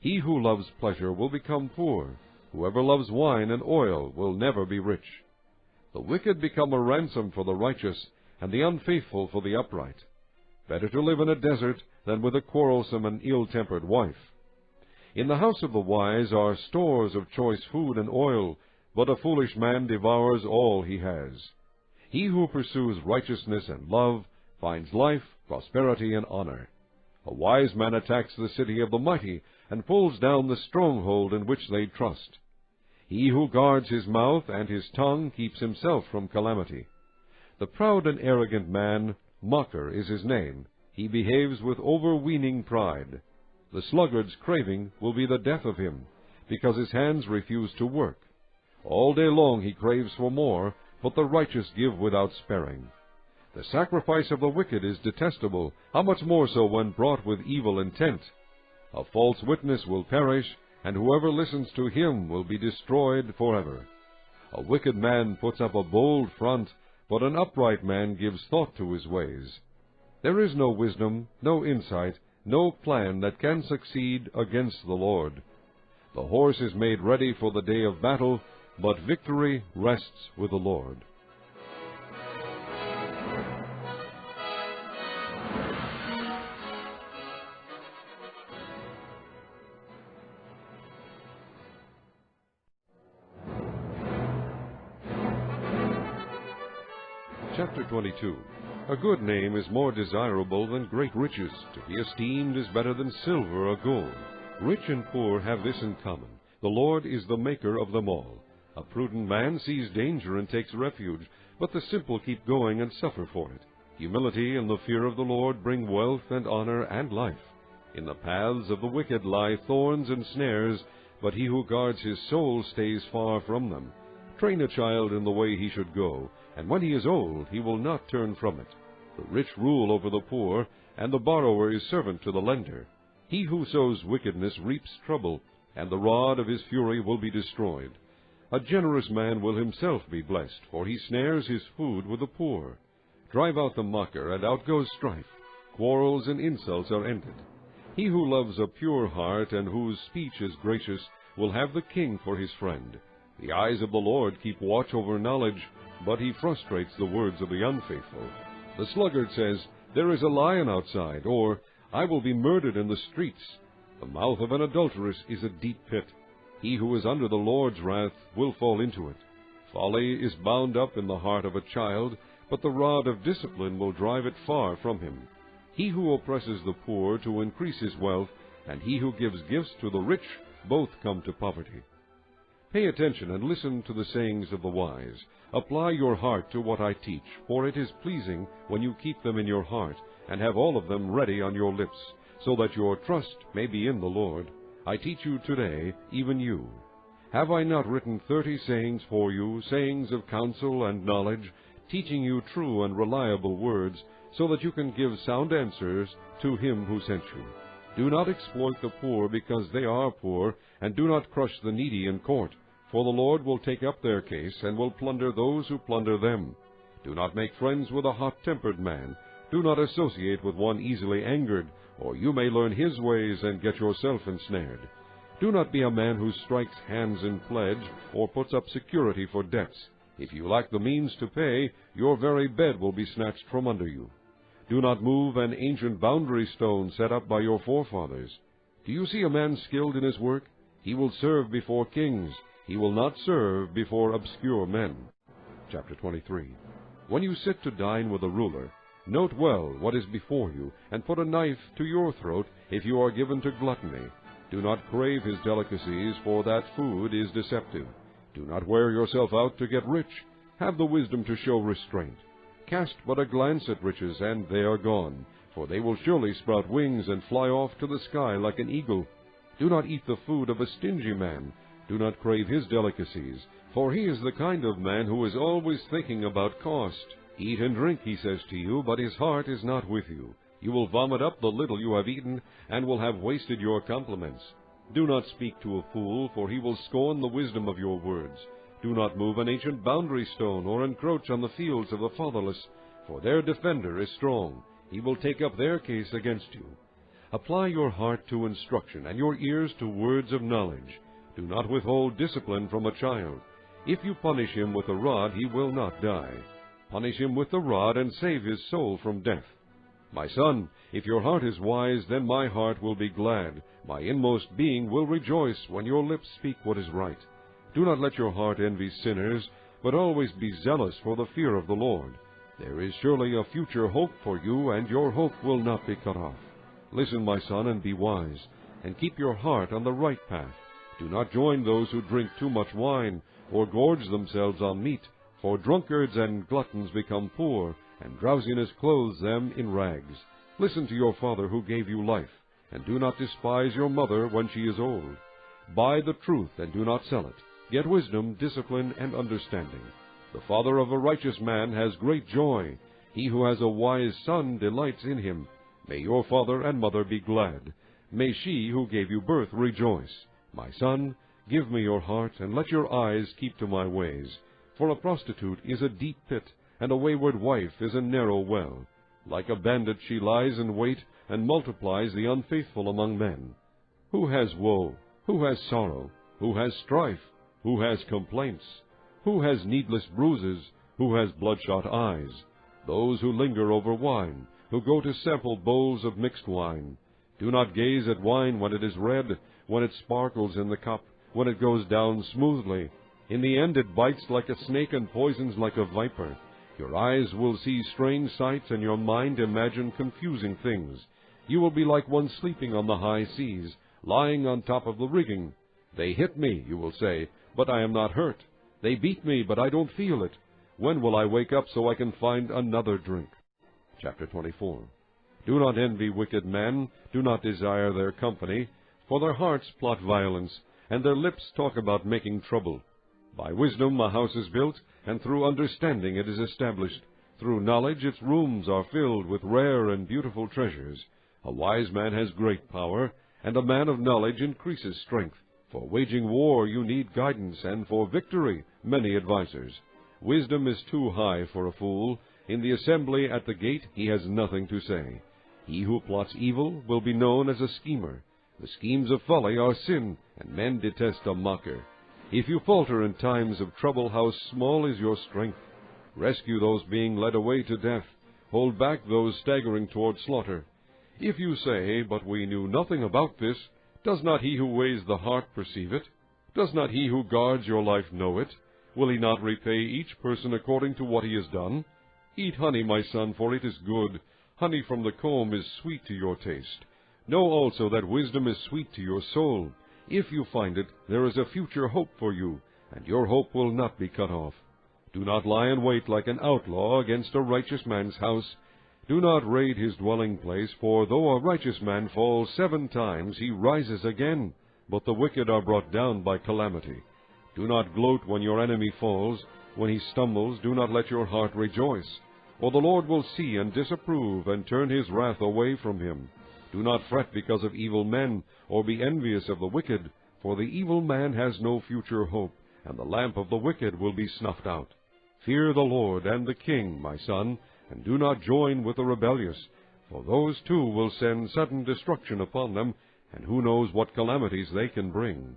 He who loves pleasure will become poor. Whoever loves wine and oil will never be rich. The wicked become a ransom for the righteous, and the unfaithful for the upright. Better to live in a desert than with a quarrelsome and ill-tempered wife. In the house of the wise are stores of choice food and oil, but a foolish man devours all he has. He who pursues righteousness and love finds life, prosperity, and honor. A wise man attacks the city of the mighty, and pulls down the stronghold in which they trust. He who guards his mouth and his tongue keeps himself from calamity. The proud and arrogant man, mocker is his name. He behaves with overweening pride. The sluggard's craving will be the death of him, because his hands refuse to work. All day long he craves for more, but the righteous give without sparing. The sacrifice of the wicked is detestable, how much more so when brought with evil intent. A false witness will perish, and whoever listens to him will be destroyed forever. A wicked man puts up a bold front, but an upright man gives thought to his ways. There is no wisdom, no insight, no plan that can succeed against the Lord. The horse is made ready for the day of battle, but victory rests with the Lord. Chapter 22. A good name is more desirable than great riches. To be esteemed is better than silver or gold. Rich and poor have this in common: the Lord is the maker of them all. A prudent man sees danger and takes refuge, but the simple keep going and suffer for it. Humility and the fear of the Lord bring wealth and honor and life. In the paths of the wicked lie thorns and snares, but he who guards his soul stays far from them. Train a child in the way he should go, and when he is old he will not turn from it. The rich rule over the poor, and the borrower is servant to the lender. He who sows wickedness reaps trouble, and the rod of his fury will be destroyed. A generous man will himself be blessed, for he snares his food with the poor. Drive out the mocker, and out goes strife. Quarrels and insults are ended. He who loves a pure heart, and whose speech is gracious, will have the king for his friend. The eyes of the Lord keep watch over knowledge, but he frustrates the words of the unfaithful. The sluggard says, "There is a lion outside," or, "I will be murdered in the streets." The mouth of an adulteress is a deep pit. He who is under the Lord's wrath will fall into it. Folly is bound up in the heart of a child, but the rod of discipline will drive it far from him. He who oppresses the poor to increase his wealth, and he who gives gifts to the rich, both come to poverty. Pay attention and listen to the sayings of the wise. Apply your heart to what I teach, for it is pleasing when you keep them in your heart, and have all of them ready on your lips, so that your trust may be in the Lord. I teach you today, even you. Have I not written 30 sayings for you, sayings of counsel and knowledge, teaching you true and reliable words, so that you can give sound answers to him who sent you? Do not exploit the poor because they are poor, and do not crush the needy in court, for the Lord will take up their case and will plunder those who plunder them. Do not make friends with a hot-tempered man. Do not associate with one easily angered, or you may learn his ways and get yourself ensnared. Do not be a man who strikes hands in pledge, or puts up security for debts. If you lack the means to pay, your very bed will be snatched from under you. Do not move an ancient boundary stone set up by your forefathers. Do you see a man skilled in his work? He will serve before kings. He will not serve before obscure men. Chapter 23. When you sit to dine with a ruler, note well what is before you, and put a knife to your throat if you are given to gluttony. Do not crave his delicacies, for that food is deceptive. Do not wear yourself out to get rich. Have the wisdom to show restraint. Cast but a glance at riches, and they are gone, for they will surely sprout wings and fly off to the sky like an eagle. Do not eat the food of a stingy man. Do not crave his delicacies, for he is the kind of man who is always thinking about cost. Eat and drink, he says to you, but his heart is not with you. You will vomit up the little you have eaten, and will have wasted your compliments. Do not speak to a fool, for he will scorn the wisdom of your words. Do not move an ancient boundary stone, or encroach on the fields of the fatherless, for their defender is strong. He will take up their case against you. Apply your heart to instruction, and your ears to words of knowledge. Do not withhold discipline from a child. If you punish him with a rod, he will not die. Punish him with the rod, and save his soul from death. My son, if your heart is wise, then my heart will be glad. My inmost being will rejoice when your lips speak what is right. Do not let your heart envy sinners, but always be zealous for the fear of the Lord. There is surely a future hope for you, and your hope will not be cut off. Listen, my son, and be wise, and keep your heart on the right path. Do not join those who drink too much wine, or gorge themselves on meat, for drunkards and gluttons become poor, and drowsiness clothes them in rags. Listen to your father who gave you life, and do not despise your mother when she is old. Buy the truth, and do not sell it. Get wisdom, discipline, and understanding. The father of a righteous man has great joy. He who has a wise son delights in him. May your father and mother be glad. May she who gave you birth rejoice. My son, give me your heart, and let your eyes keep to my ways. For a prostitute is a deep pit, and a wayward wife is a narrow well. Like a bandit she lies in wait, and multiplies the unfaithful among men. Who has woe? Who has sorrow? Who has strife? Who has complaints? Who has needless bruises? Who has bloodshot eyes? Those who linger over wine, who go to sample bowls of mixed wine. Do not gaze at wine when it is red, when it sparkles in the cup, when it goes down smoothly. In the end it bites like a snake and poisons like a viper. Your eyes will see strange sights, and your mind imagine confusing things. You will be like one sleeping on the high seas, lying on top of the rigging. They hit me, you will say, but I am not hurt. They beat me, but I don't feel it. When will I wake up so I can find another drink? Chapter 24. Do not envy wicked men, do not desire their company, for their hearts plot violence, and their lips talk about making trouble. By wisdom a house is built, and through understanding it is established. Through knowledge its rooms are filled with rare and beautiful treasures. A wise man has great power, and a man of knowledge increases strength. For waging war you need guidance, and for victory many advisers. Wisdom is too high for a fool. In the assembly at the gate he has nothing to say. He who plots evil will be known as a schemer. The schemes of folly are sin, and men detest a mocker. If you falter in times of trouble, how small is your strength! Rescue those being led away to death. Hold back those staggering toward slaughter. If you say, "But we knew nothing about this," does not he who weighs the heart perceive it? Does not he who guards your life know it? Will he not repay each person according to what he has done? Eat honey, my son, for it is good. Honey from the comb is sweet to your taste. Know also that wisdom is sweet to your soul. If you find it, there is a future hope for you, and your hope will not be cut off. Do not lie in wait like an outlaw against a righteous man's house. Do not raid his dwelling place, for though a righteous man falls 7 times, he rises again, but the wicked are brought down by calamity. Do not gloat when your enemy falls. When he stumbles, do not let your heart rejoice. For the Lord will see and disapprove, and turn his wrath away from him. Do not fret because of evil men, or be envious of the wicked, for the evil man has no future hope, and the lamp of the wicked will be snuffed out. Fear the Lord and the king, my son, and do not join with the rebellious, for those too will send sudden destruction upon them, and who knows what calamities they can bring.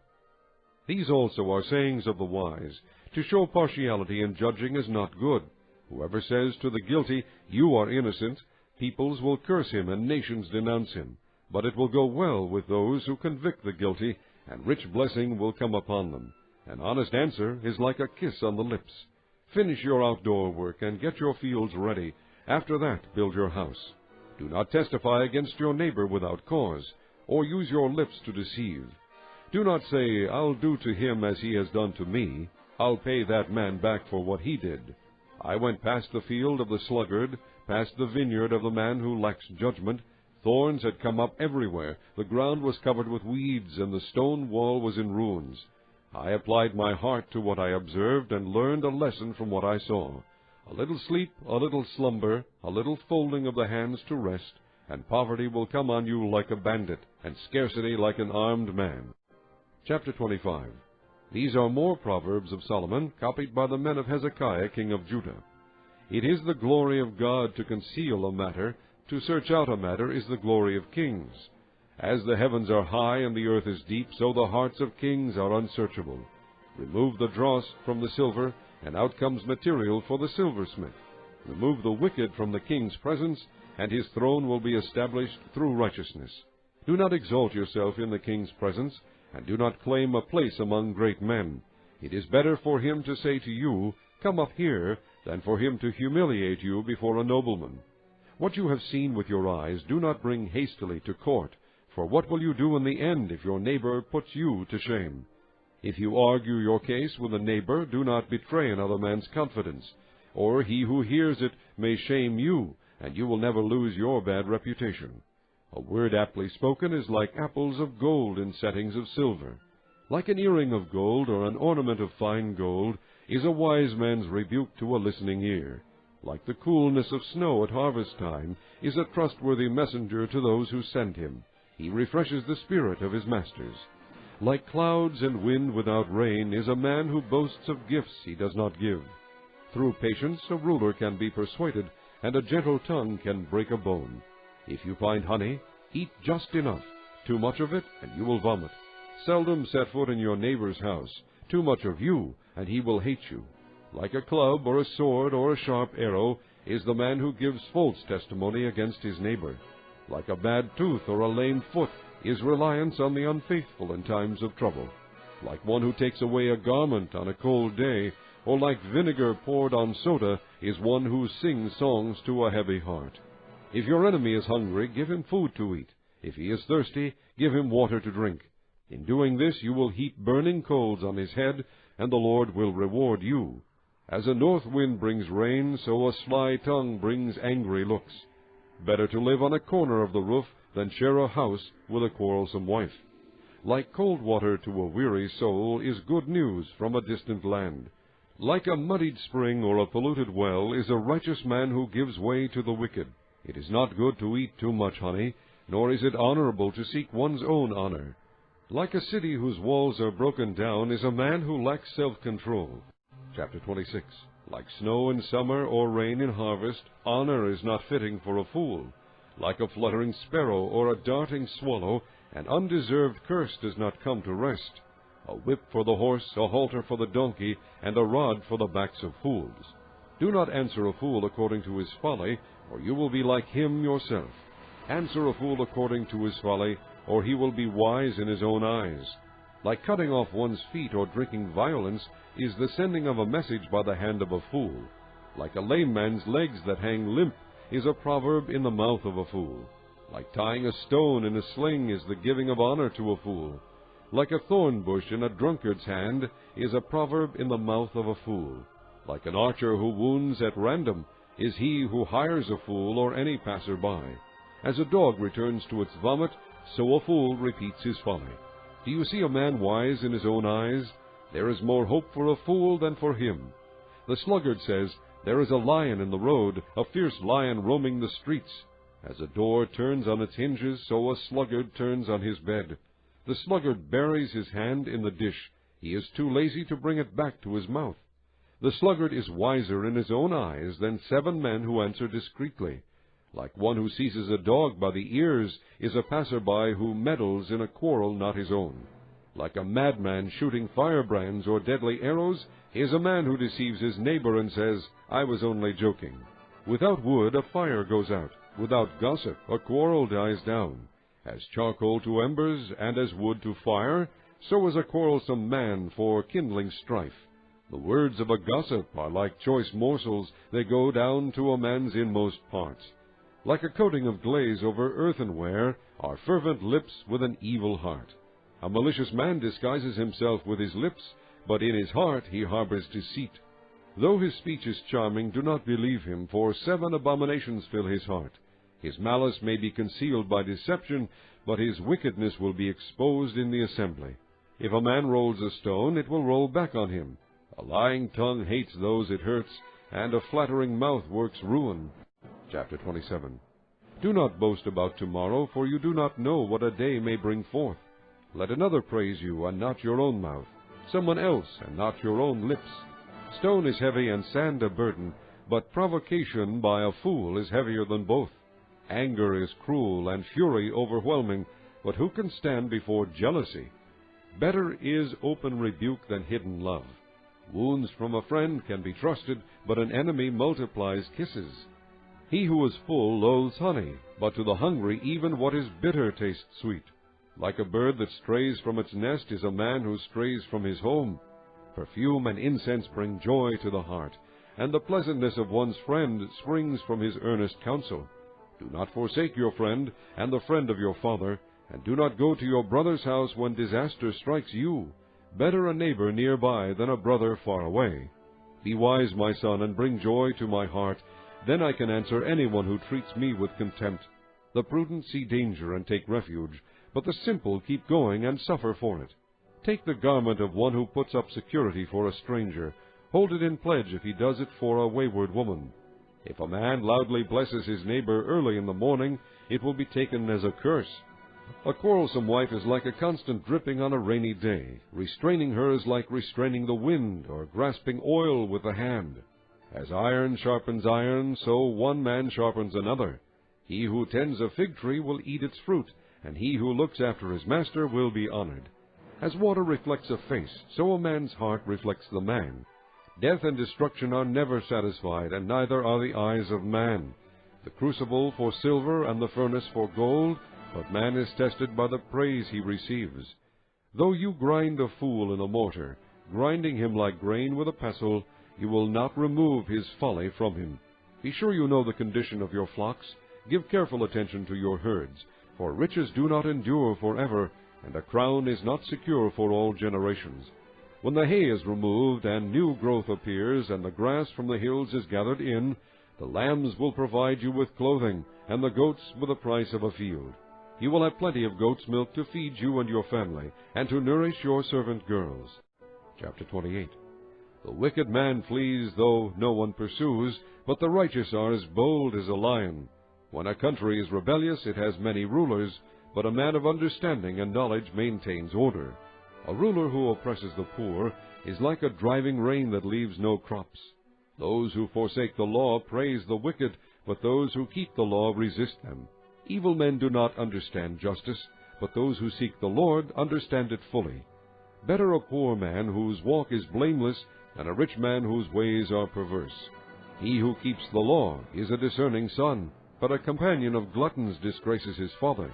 These also are sayings of the wise. To show partiality in judging is not good. Whoever says to the guilty, "You are innocent," peoples will curse him and nations denounce him. But it will go well with those who convict the guilty, and rich blessing will come upon them. An honest answer is like a kiss on the lips. Finish your outdoor work and get your fields ready. After that, build your house. Do not testify against your neighbor without cause, or use your lips to deceive. Do not say, "I'll do to him as he has done to me. I'll pay that man back for what he did." I went past the field of the sluggard, past the vineyard of the man who lacks judgment. Thorns had come up everywhere. The ground was covered with weeds, and the stone wall was in ruins. I applied my heart to what I observed, and learned a lesson from what I saw. A little sleep, a little slumber, a little folding of the hands to rest, and poverty will come on you like a bandit, and scarcity like an armed man. Chapter 25. These are more Proverbs of Solomon, copied by the men of Hezekiah, king of Judah. It is the glory of God to conceal a matter. To search out a matter is the glory of kings. As the heavens are high and the earth is deep, so the hearts of kings are unsearchable. Remove the dross from the silver, and out comes material for the silversmith. Remove the wicked from the king's presence, and his throne will be established through righteousness. Do not exalt yourself in the king's presence, and do not claim a place among great men. It is better for him to say to you, "Come up here," than for him to humiliate you before a nobleman. What you have seen with your eyes do not bring hastily to court, for what will you do in the end if your neighbor puts you to shame? If you argue your case with a neighbor, do not betray another man's confidence, or he who hears it may shame you, and you will never lose your bad reputation. A word aptly spoken is like apples of gold in settings of silver. Like an earring of gold or an ornament of fine gold is a wise man's rebuke to a listening ear. Like the coolness of snow at harvest time is a trustworthy messenger to those who send him. He refreshes the spirit of his masters. Like clouds and wind without rain is a man who boasts of gifts he does not give. Through patience a ruler can be persuaded, and a gentle tongue can break a bone. If you find honey, eat just enough. Too much of it, and you will vomit. Seldom set foot in your neighbor's house. Too much of you, and he will hate you. Like a club or a sword or a sharp arrow is the man who gives false testimony against his neighbor. Like a bad tooth or a lame foot is reliance on the unfaithful in times of trouble. Like one who takes away a garment on a cold day, or like vinegar poured on soda, is one who sings songs to a heavy heart. If your enemy is hungry, give him food to eat. If he is thirsty, give him water to drink. In doing this, you will heap burning coals on his head, and the Lord will reward you. As a north wind brings rain, so a sly tongue brings angry looks. Better to live on a corner of the roof than share a house with a quarrelsome wife. Like cold water to a weary soul is good news from a distant land. Like a muddied spring or a polluted well is a righteous man who gives way to the wicked. It is not good to eat too much honey, nor is it honorable to seek one's own honor. Like a city whose walls are broken down is a man who lacks self-control. Chapter 26. Like snow in summer or rain in harvest, honor is not fitting for a fool. Like a fluttering sparrow or a darting swallow, an undeserved curse does not come to rest. A whip for the horse, a halter for the donkey, and a rod for the backs of fools. Do not answer a fool according to his folly, or you will be like him yourself. Answer a fool according to his folly, or he will be wise in his own eyes. Like cutting off one's feet or drinking violence is the sending of a message by the hand of a fool. Like a lame man's legs that hang limp is a proverb in the mouth of a fool. Like tying a stone in a sling is the giving of honor to a fool. Like a thorn bush in a drunkard's hand is a proverb in the mouth of a fool. Like an archer who wounds at random is he who hires a fool or any passer-by. As a dog returns to its vomit, so a fool repeats his folly. Do you see a man wise in his own eyes? There is more hope for a fool than for him. The sluggard says, "There is a lion in the road, a fierce lion roaming the streets." As a door turns on its hinges, so a sluggard turns on his bed. The sluggard buries his hand in the dish. He is too lazy to bring it back to his mouth. The sluggard is wiser in his own eyes than 7 men who answer discreetly. Like one who seizes a dog by the ears is a passer-by who meddles in a quarrel not his own. Like a madman shooting firebrands or deadly arrows is a man who deceives his neighbor and says, "I was only joking." Without wood a fire goes out. Without gossip a quarrel dies down. As charcoal to embers and as wood to fire, so is a quarrelsome man for kindling strife. The words of a gossip are like choice morsels, they go down to a man's inmost parts. Like a coating of glaze over earthenware are fervent lips with an evil heart. A malicious man disguises himself with his lips, but in his heart he harbors deceit. Though his speech is charming, do not believe him, for 7 abominations fill his heart. His malice may be concealed by deception, but his wickedness will be exposed in the assembly. If a man rolls a stone, it will roll back on him. A lying tongue hates those it hurts, and a flattering mouth works ruin. Chapter 27. Do not boast about tomorrow, for you do not know what a day may bring forth. Let another praise you, and not your own mouth, someone else, and not your own lips. Stone is heavy and sand a burden, but provocation by a fool is heavier than both. Anger is cruel and fury overwhelming, but who can stand before jealousy? Better is open rebuke than hidden love. Wounds from a friend can be trusted, but an enemy multiplies kisses. He who is full loathes honey, but to the hungry even what is bitter tastes sweet. Like a bird that strays from its nest is a man who strays from his home. Perfume and incense bring joy to the heart, and the pleasantness of one's friend springs from his earnest counsel. Do not forsake your friend and the friend of your father, and do not go to your brother's house when disaster strikes you. Better a neighbor nearby than a brother far away. Be wise, my son, and bring joy to my heart. Then I can answer anyone who treats me with contempt. The prudent see danger and take refuge, but the simple keep going and suffer for it. Take the garment of one who puts up security for a stranger. Hold it in pledge if he does it for a wayward woman. If a man loudly blesses his neighbor early in the morning, it will be taken as a curse. A quarrelsome wife is like a constant dripping on a rainy day. Restraining her is like restraining the wind, or grasping oil with the hand. As iron sharpens iron, so one man sharpens another. He who tends a fig tree will eat its fruit, and he who looks after his master will be honored. As water reflects a face, so a man's heart reflects the man. Death and destruction are never satisfied, and neither are the eyes of man. The crucible for silver and the furnace for gold, but man is tested by the praise he receives. Though you grind a fool in a mortar, grinding him like grain with a pestle, you will not remove his folly from him. Be sure you know the condition of your flocks. Give careful attention to your herds, for riches do not endure forever, and a crown is not secure for all generations. When the hay is removed and new growth appears, and the grass from the hills is gathered in, the lambs will provide you with clothing, and the goats with the price of a field. You will have plenty of goat's milk to feed you and your family, and to nourish your servant girls. Chapter 28. The wicked man flees, though no one pursues, but the righteous are as bold as a lion. When a country is rebellious, it has many rulers, but a man of understanding and knowledge maintains order. A ruler who oppresses the poor is like a driving rain that leaves no crops. Those who forsake the law praise the wicked, but those who keep the law resist them. Evil men do not understand justice, but those who seek the Lord understand it fully. Better a poor man whose walk is blameless than a rich man whose ways are perverse. He who keeps the law is a discerning son, but a companion of gluttons disgraces his father.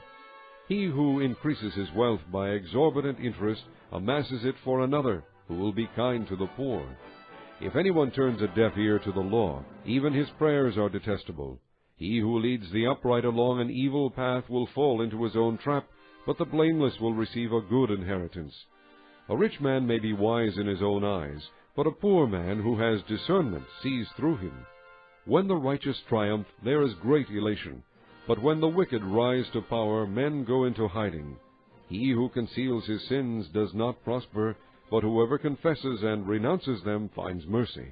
He who increases his wealth by exorbitant interest amasses it for another, who will be kind to the poor. If anyone turns a deaf ear to the law, even his prayers are detestable. He who leads the upright along an evil path will fall into his own trap, but the blameless will receive a good inheritance. A rich man may be wise in his own eyes, but a poor man who has discernment sees through him. When the righteous triumph, there is great elation, but when the wicked rise to power, men go into hiding. He who conceals his sins does not prosper, but whoever confesses and renounces them finds mercy.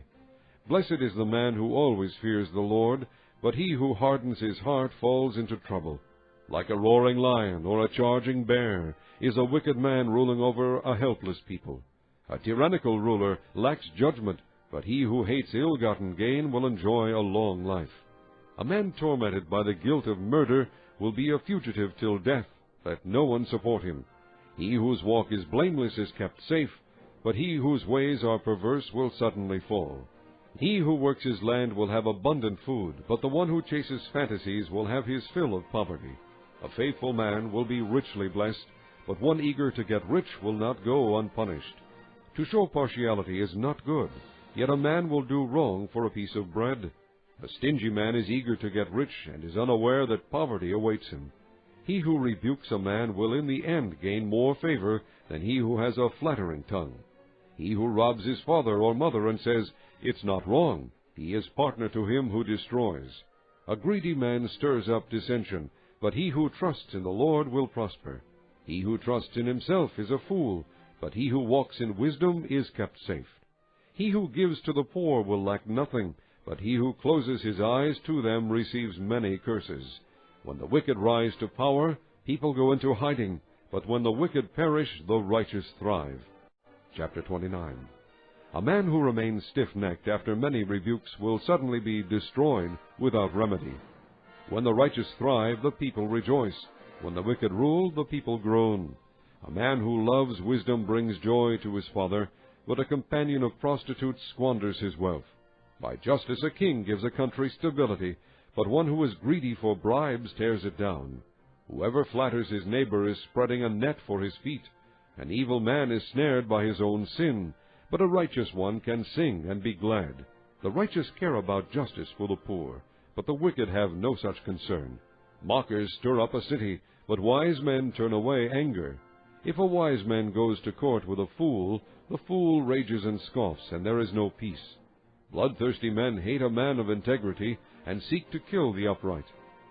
Blessed is the man who always fears the Lord, but he who hardens his heart falls into trouble. Like a roaring lion or a charging bear is a wicked man ruling over a helpless people. A tyrannical ruler lacks judgment, but he who hates ill-gotten gain will enjoy a long life. A man tormented by the guilt of murder will be a fugitive till death. Let no one support him. He whose walk is blameless is kept safe, but he whose ways are perverse will suddenly fall. He who works his land will have abundant food, but the one who chases fantasies will have his fill of poverty. A faithful man will be richly blessed, but one eager to get rich will not go unpunished. To show partiality is not good, yet a man will do wrong for a piece of bread. A stingy man is eager to get rich and is unaware that poverty awaits him. He who rebukes a man will in the end gain more favor than he who has a flattering tongue. He who robs his father or mother and says, "It's not wrong," he is partner to him who destroys. A greedy man stirs up dissension, but he who trusts in the Lord will prosper. He who trusts in himself is a fool, but he who walks in wisdom is kept safe. He who gives to the poor will lack nothing, but he who closes his eyes to them receives many curses. When the wicked rise to power, people go into hiding, but when the wicked perish, the righteous thrive. Chapter 29. A man who remains stiff-necked after many rebukes will suddenly be destroyed without remedy. When the righteous thrive, the people rejoice. When the wicked rule, the people groan. A man who loves wisdom brings joy to his father, but a companion of prostitutes squanders his wealth. By justice a king gives a country stability, but one who is greedy for bribes tears it down. Whoever flatters his neighbor is spreading a net for his feet. An evil man is snared by his own sin, but a righteous one can sing and be glad. The righteous care about justice for the poor, but the wicked have no such concern. Mockers stir up a city, but wise men turn away anger. If a wise man goes to court with a fool, the fool rages and scoffs, and there is no peace. Bloodthirsty men hate a man of integrity, and seek to kill the upright.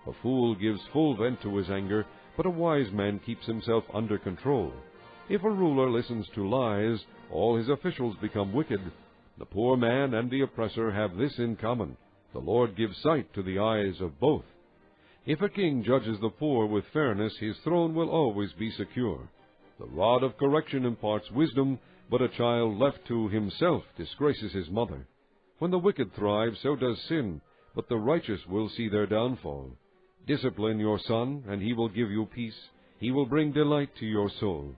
A fool gives full vent to his anger, but a wise man keeps himself under control. If a ruler listens to lies, all his officials become wicked. The poor man and the oppressor have this in common: the Lord gives sight to the eyes of both. If a king judges the poor with fairness, his throne will always be secure. The rod of correction imparts wisdom, but a child left to himself disgraces his mother. When the wicked thrive, so does sin, but the righteous will see their downfall. Discipline your son, and he will give you peace. He will bring delight to your soul.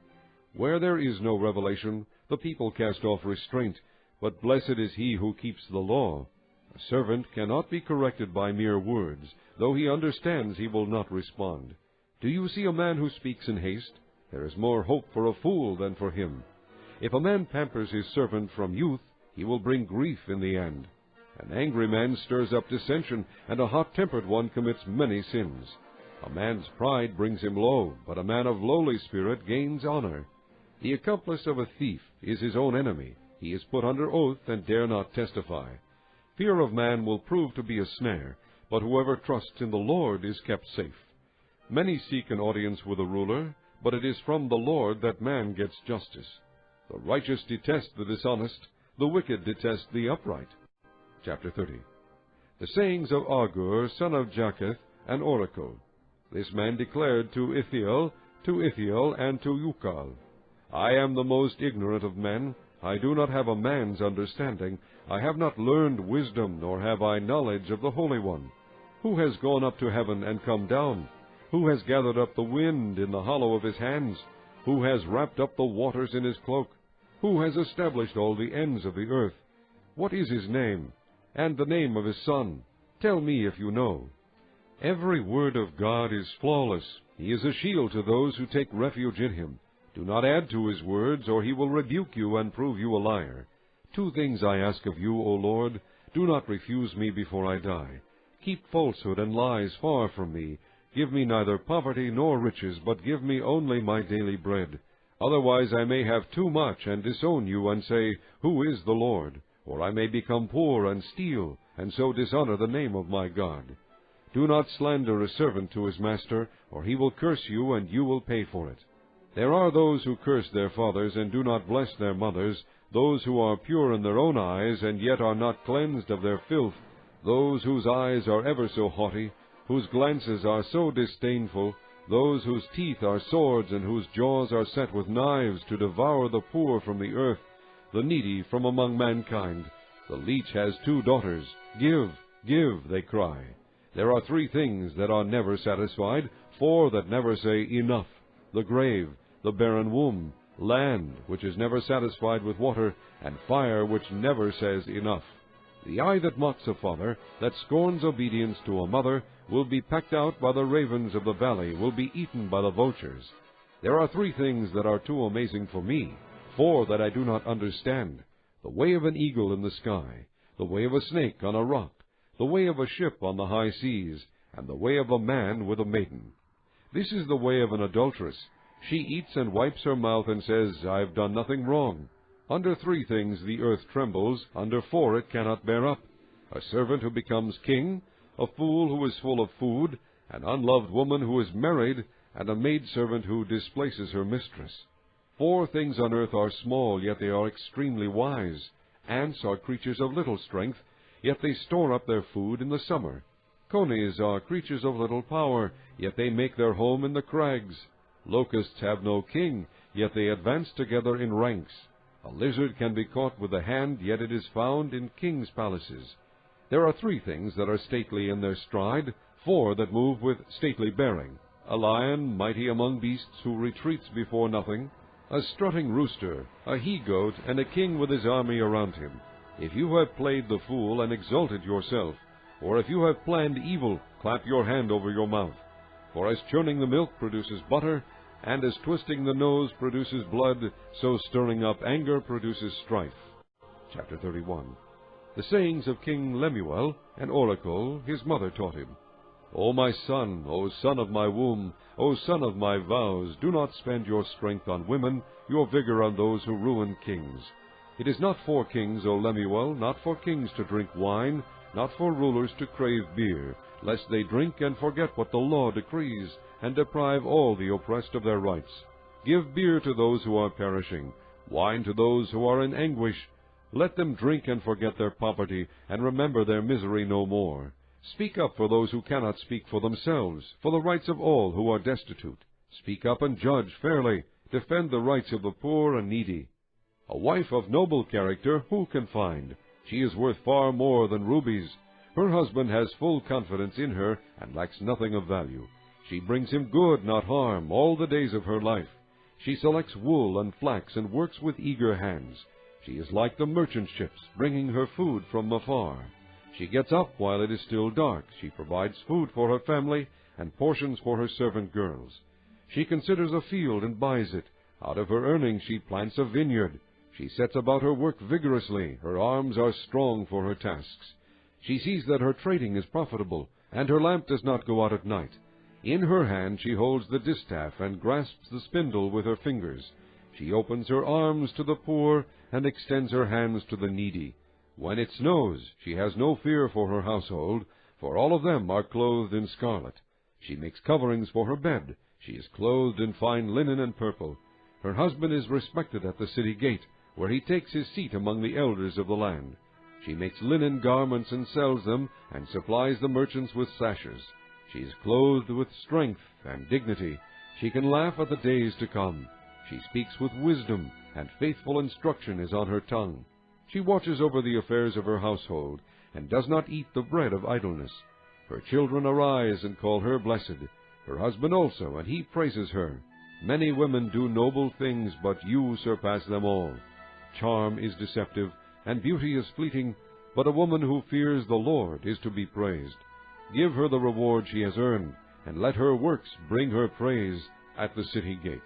Where there is no revelation, the people cast off restraint, but blessed is he who keeps the law. A servant cannot be corrected by mere words. Though he understands, he will not respond. Do you see a man who speaks in haste? There is more hope for a fool than for him. If a man pampers his servant from youth, he will bring grief in the end. An angry man stirs up dissension, and a hot-tempered one commits many sins. A man's pride brings him low, but a man of lowly spirit gains honor. The accomplice of a thief is his own enemy. He is put under oath and dare not testify. Fear of man will prove to be a snare, but whoever trusts in the Lord is kept safe. Many seek an audience with a ruler, but it is from the Lord that man gets justice. The righteous detest the dishonest, the wicked detest the upright. Chapter 30. The sayings of Agur, son of Japheth, an oracle. This man declared to Ithiel, and to Ukal, I am the most ignorant of men. I do not have a man's understanding. I have not learned wisdom, nor have I knowledge of the Holy One. Who has gone up to heaven and come down? Who has gathered up the wind in the hollow of his hands? Who has wrapped up the waters in his cloak? Who has established all the ends of the earth? What is his name, and the name of his son? Tell me if you know. Every word of God is flawless. He is a shield to those who take refuge in him. Do not add to his words, or he will rebuke you and prove you a liar. 2 things I ask of you, O Lord. Do not refuse me before I die. Keep falsehood and lies far from me. give me neither poverty nor riches, but give me only my daily bread. Otherwise I may have too much, and disown you, and say, Who is the Lord? Or I may become poor, and steal, and so dishonor the name of my God. Do not slander a servant to his master, or he will curse you, and you will pay for it. There are those who curse their fathers, and do not bless their mothers, those who are pure in their own eyes, and yet are not cleansed of their filth, those whose eyes are ever so haughty, whose glances are so disdainful, those whose teeth are swords, and whose jaws are set with knives, to devour the poor from the earth, the needy from among mankind. The leech has 2 daughters. Give, give, they cry. There are 3 things that are never satisfied, 4 that never say, Enough: the grave, the barren womb, land, which is never satisfied with water, and fire, which never says, Enough. The eye that mocks a father, that scorns obedience to a mother, will be pecked out by the ravens of the valley, will be eaten by the vultures. There are 3 things that are too amazing for me, 4 that I do not understand: the way of an eagle in the sky, the way of a snake on a rock, the way of a ship on the high seas, and the way of a man with a maiden. This is the way of an adulteress. She eats and wipes her mouth and says, I have done nothing wrong. Under 3 things the earth trembles, under 4 it cannot bear up: a servant who becomes king, a fool who is full of food, an unloved woman who is married, and a maidservant who displaces her mistress. 4 things on earth are small, yet they are extremely wise. Ants are creatures of little strength, yet they store up their food in the summer. Conies are creatures of little power, yet they make their home in the crags. Locusts have no king, yet they advance together in ranks. A lizard can be caught with the hand, yet it is found in kings' palaces. There are 3 things that are stately in their stride, 4 that move with stately bearing: a lion mighty among beasts, who retreats before nothing, a strutting rooster, a he-goat, and a king with his army around him. If you have played the fool and exalted yourself, or if you have planned evil, clap your hand over your mouth. For as churning the milk produces butter, and as twisting the nose produces blood, so stirring up anger produces strife. Chapter 31. The sayings of King Lemuel, an oracle his mother taught him. O my son, O son of my womb, O son of my vows, do not spend your strength on women, your vigor on those who ruin kings. It is not for kings, O Lemuel, not for kings to drink wine, not for rulers to crave beer, lest they drink and forget what the law decrees, and deprive all the oppressed of their rights. Give beer to those who are perishing, wine to those who are in anguish. Let them drink and forget their poverty, and remember their misery no more. Speak up for those who cannot speak for themselves, for the rights of all who are destitute. Speak up and judge fairly. Defend the rights of the poor and needy. A wife of noble character who can find? She is worth far more than rubies. Her husband has full confidence in her, and lacks nothing of value. She brings him good, not harm, all the days of her life. She selects wool and flax, and works with eager hands. She is like the merchant ships, bringing her food from afar. She gets up while it is still dark. She provides food for her family, and portions for her servant girls. She considers a field and buys it. Out of her earnings she plants a vineyard. She sets about her work vigorously. Her arms are strong for her tasks. She sees that her trading is profitable, and her lamp does not go out at night. In her hand she holds the distaff, and grasps the spindle with her fingers. She opens her arms to the poor, and extends her hands to the needy. When it snows, she has no fear for her household, for all of them are clothed in scarlet. She makes coverings for her bed. She is clothed in fine linen and purple. Her husband is respected at the city gate, where he takes his seat among the elders of the land. She makes linen garments and sells them, and supplies the merchants with sashes. She is clothed with strength and dignity. She can laugh at the days to come. She speaks with wisdom, and faithful instruction is on her tongue. She watches over the affairs of her household, and does not eat the bread of idleness. Her children arise and call her blessed, her husband also, and he praises her. Many women do noble things, but you surpass them all. Charm is deceptive, and beauty is fleeting, but a woman who fears the Lord is to be praised. Give her the reward she has earned, and let her works bring her praise at the city gate.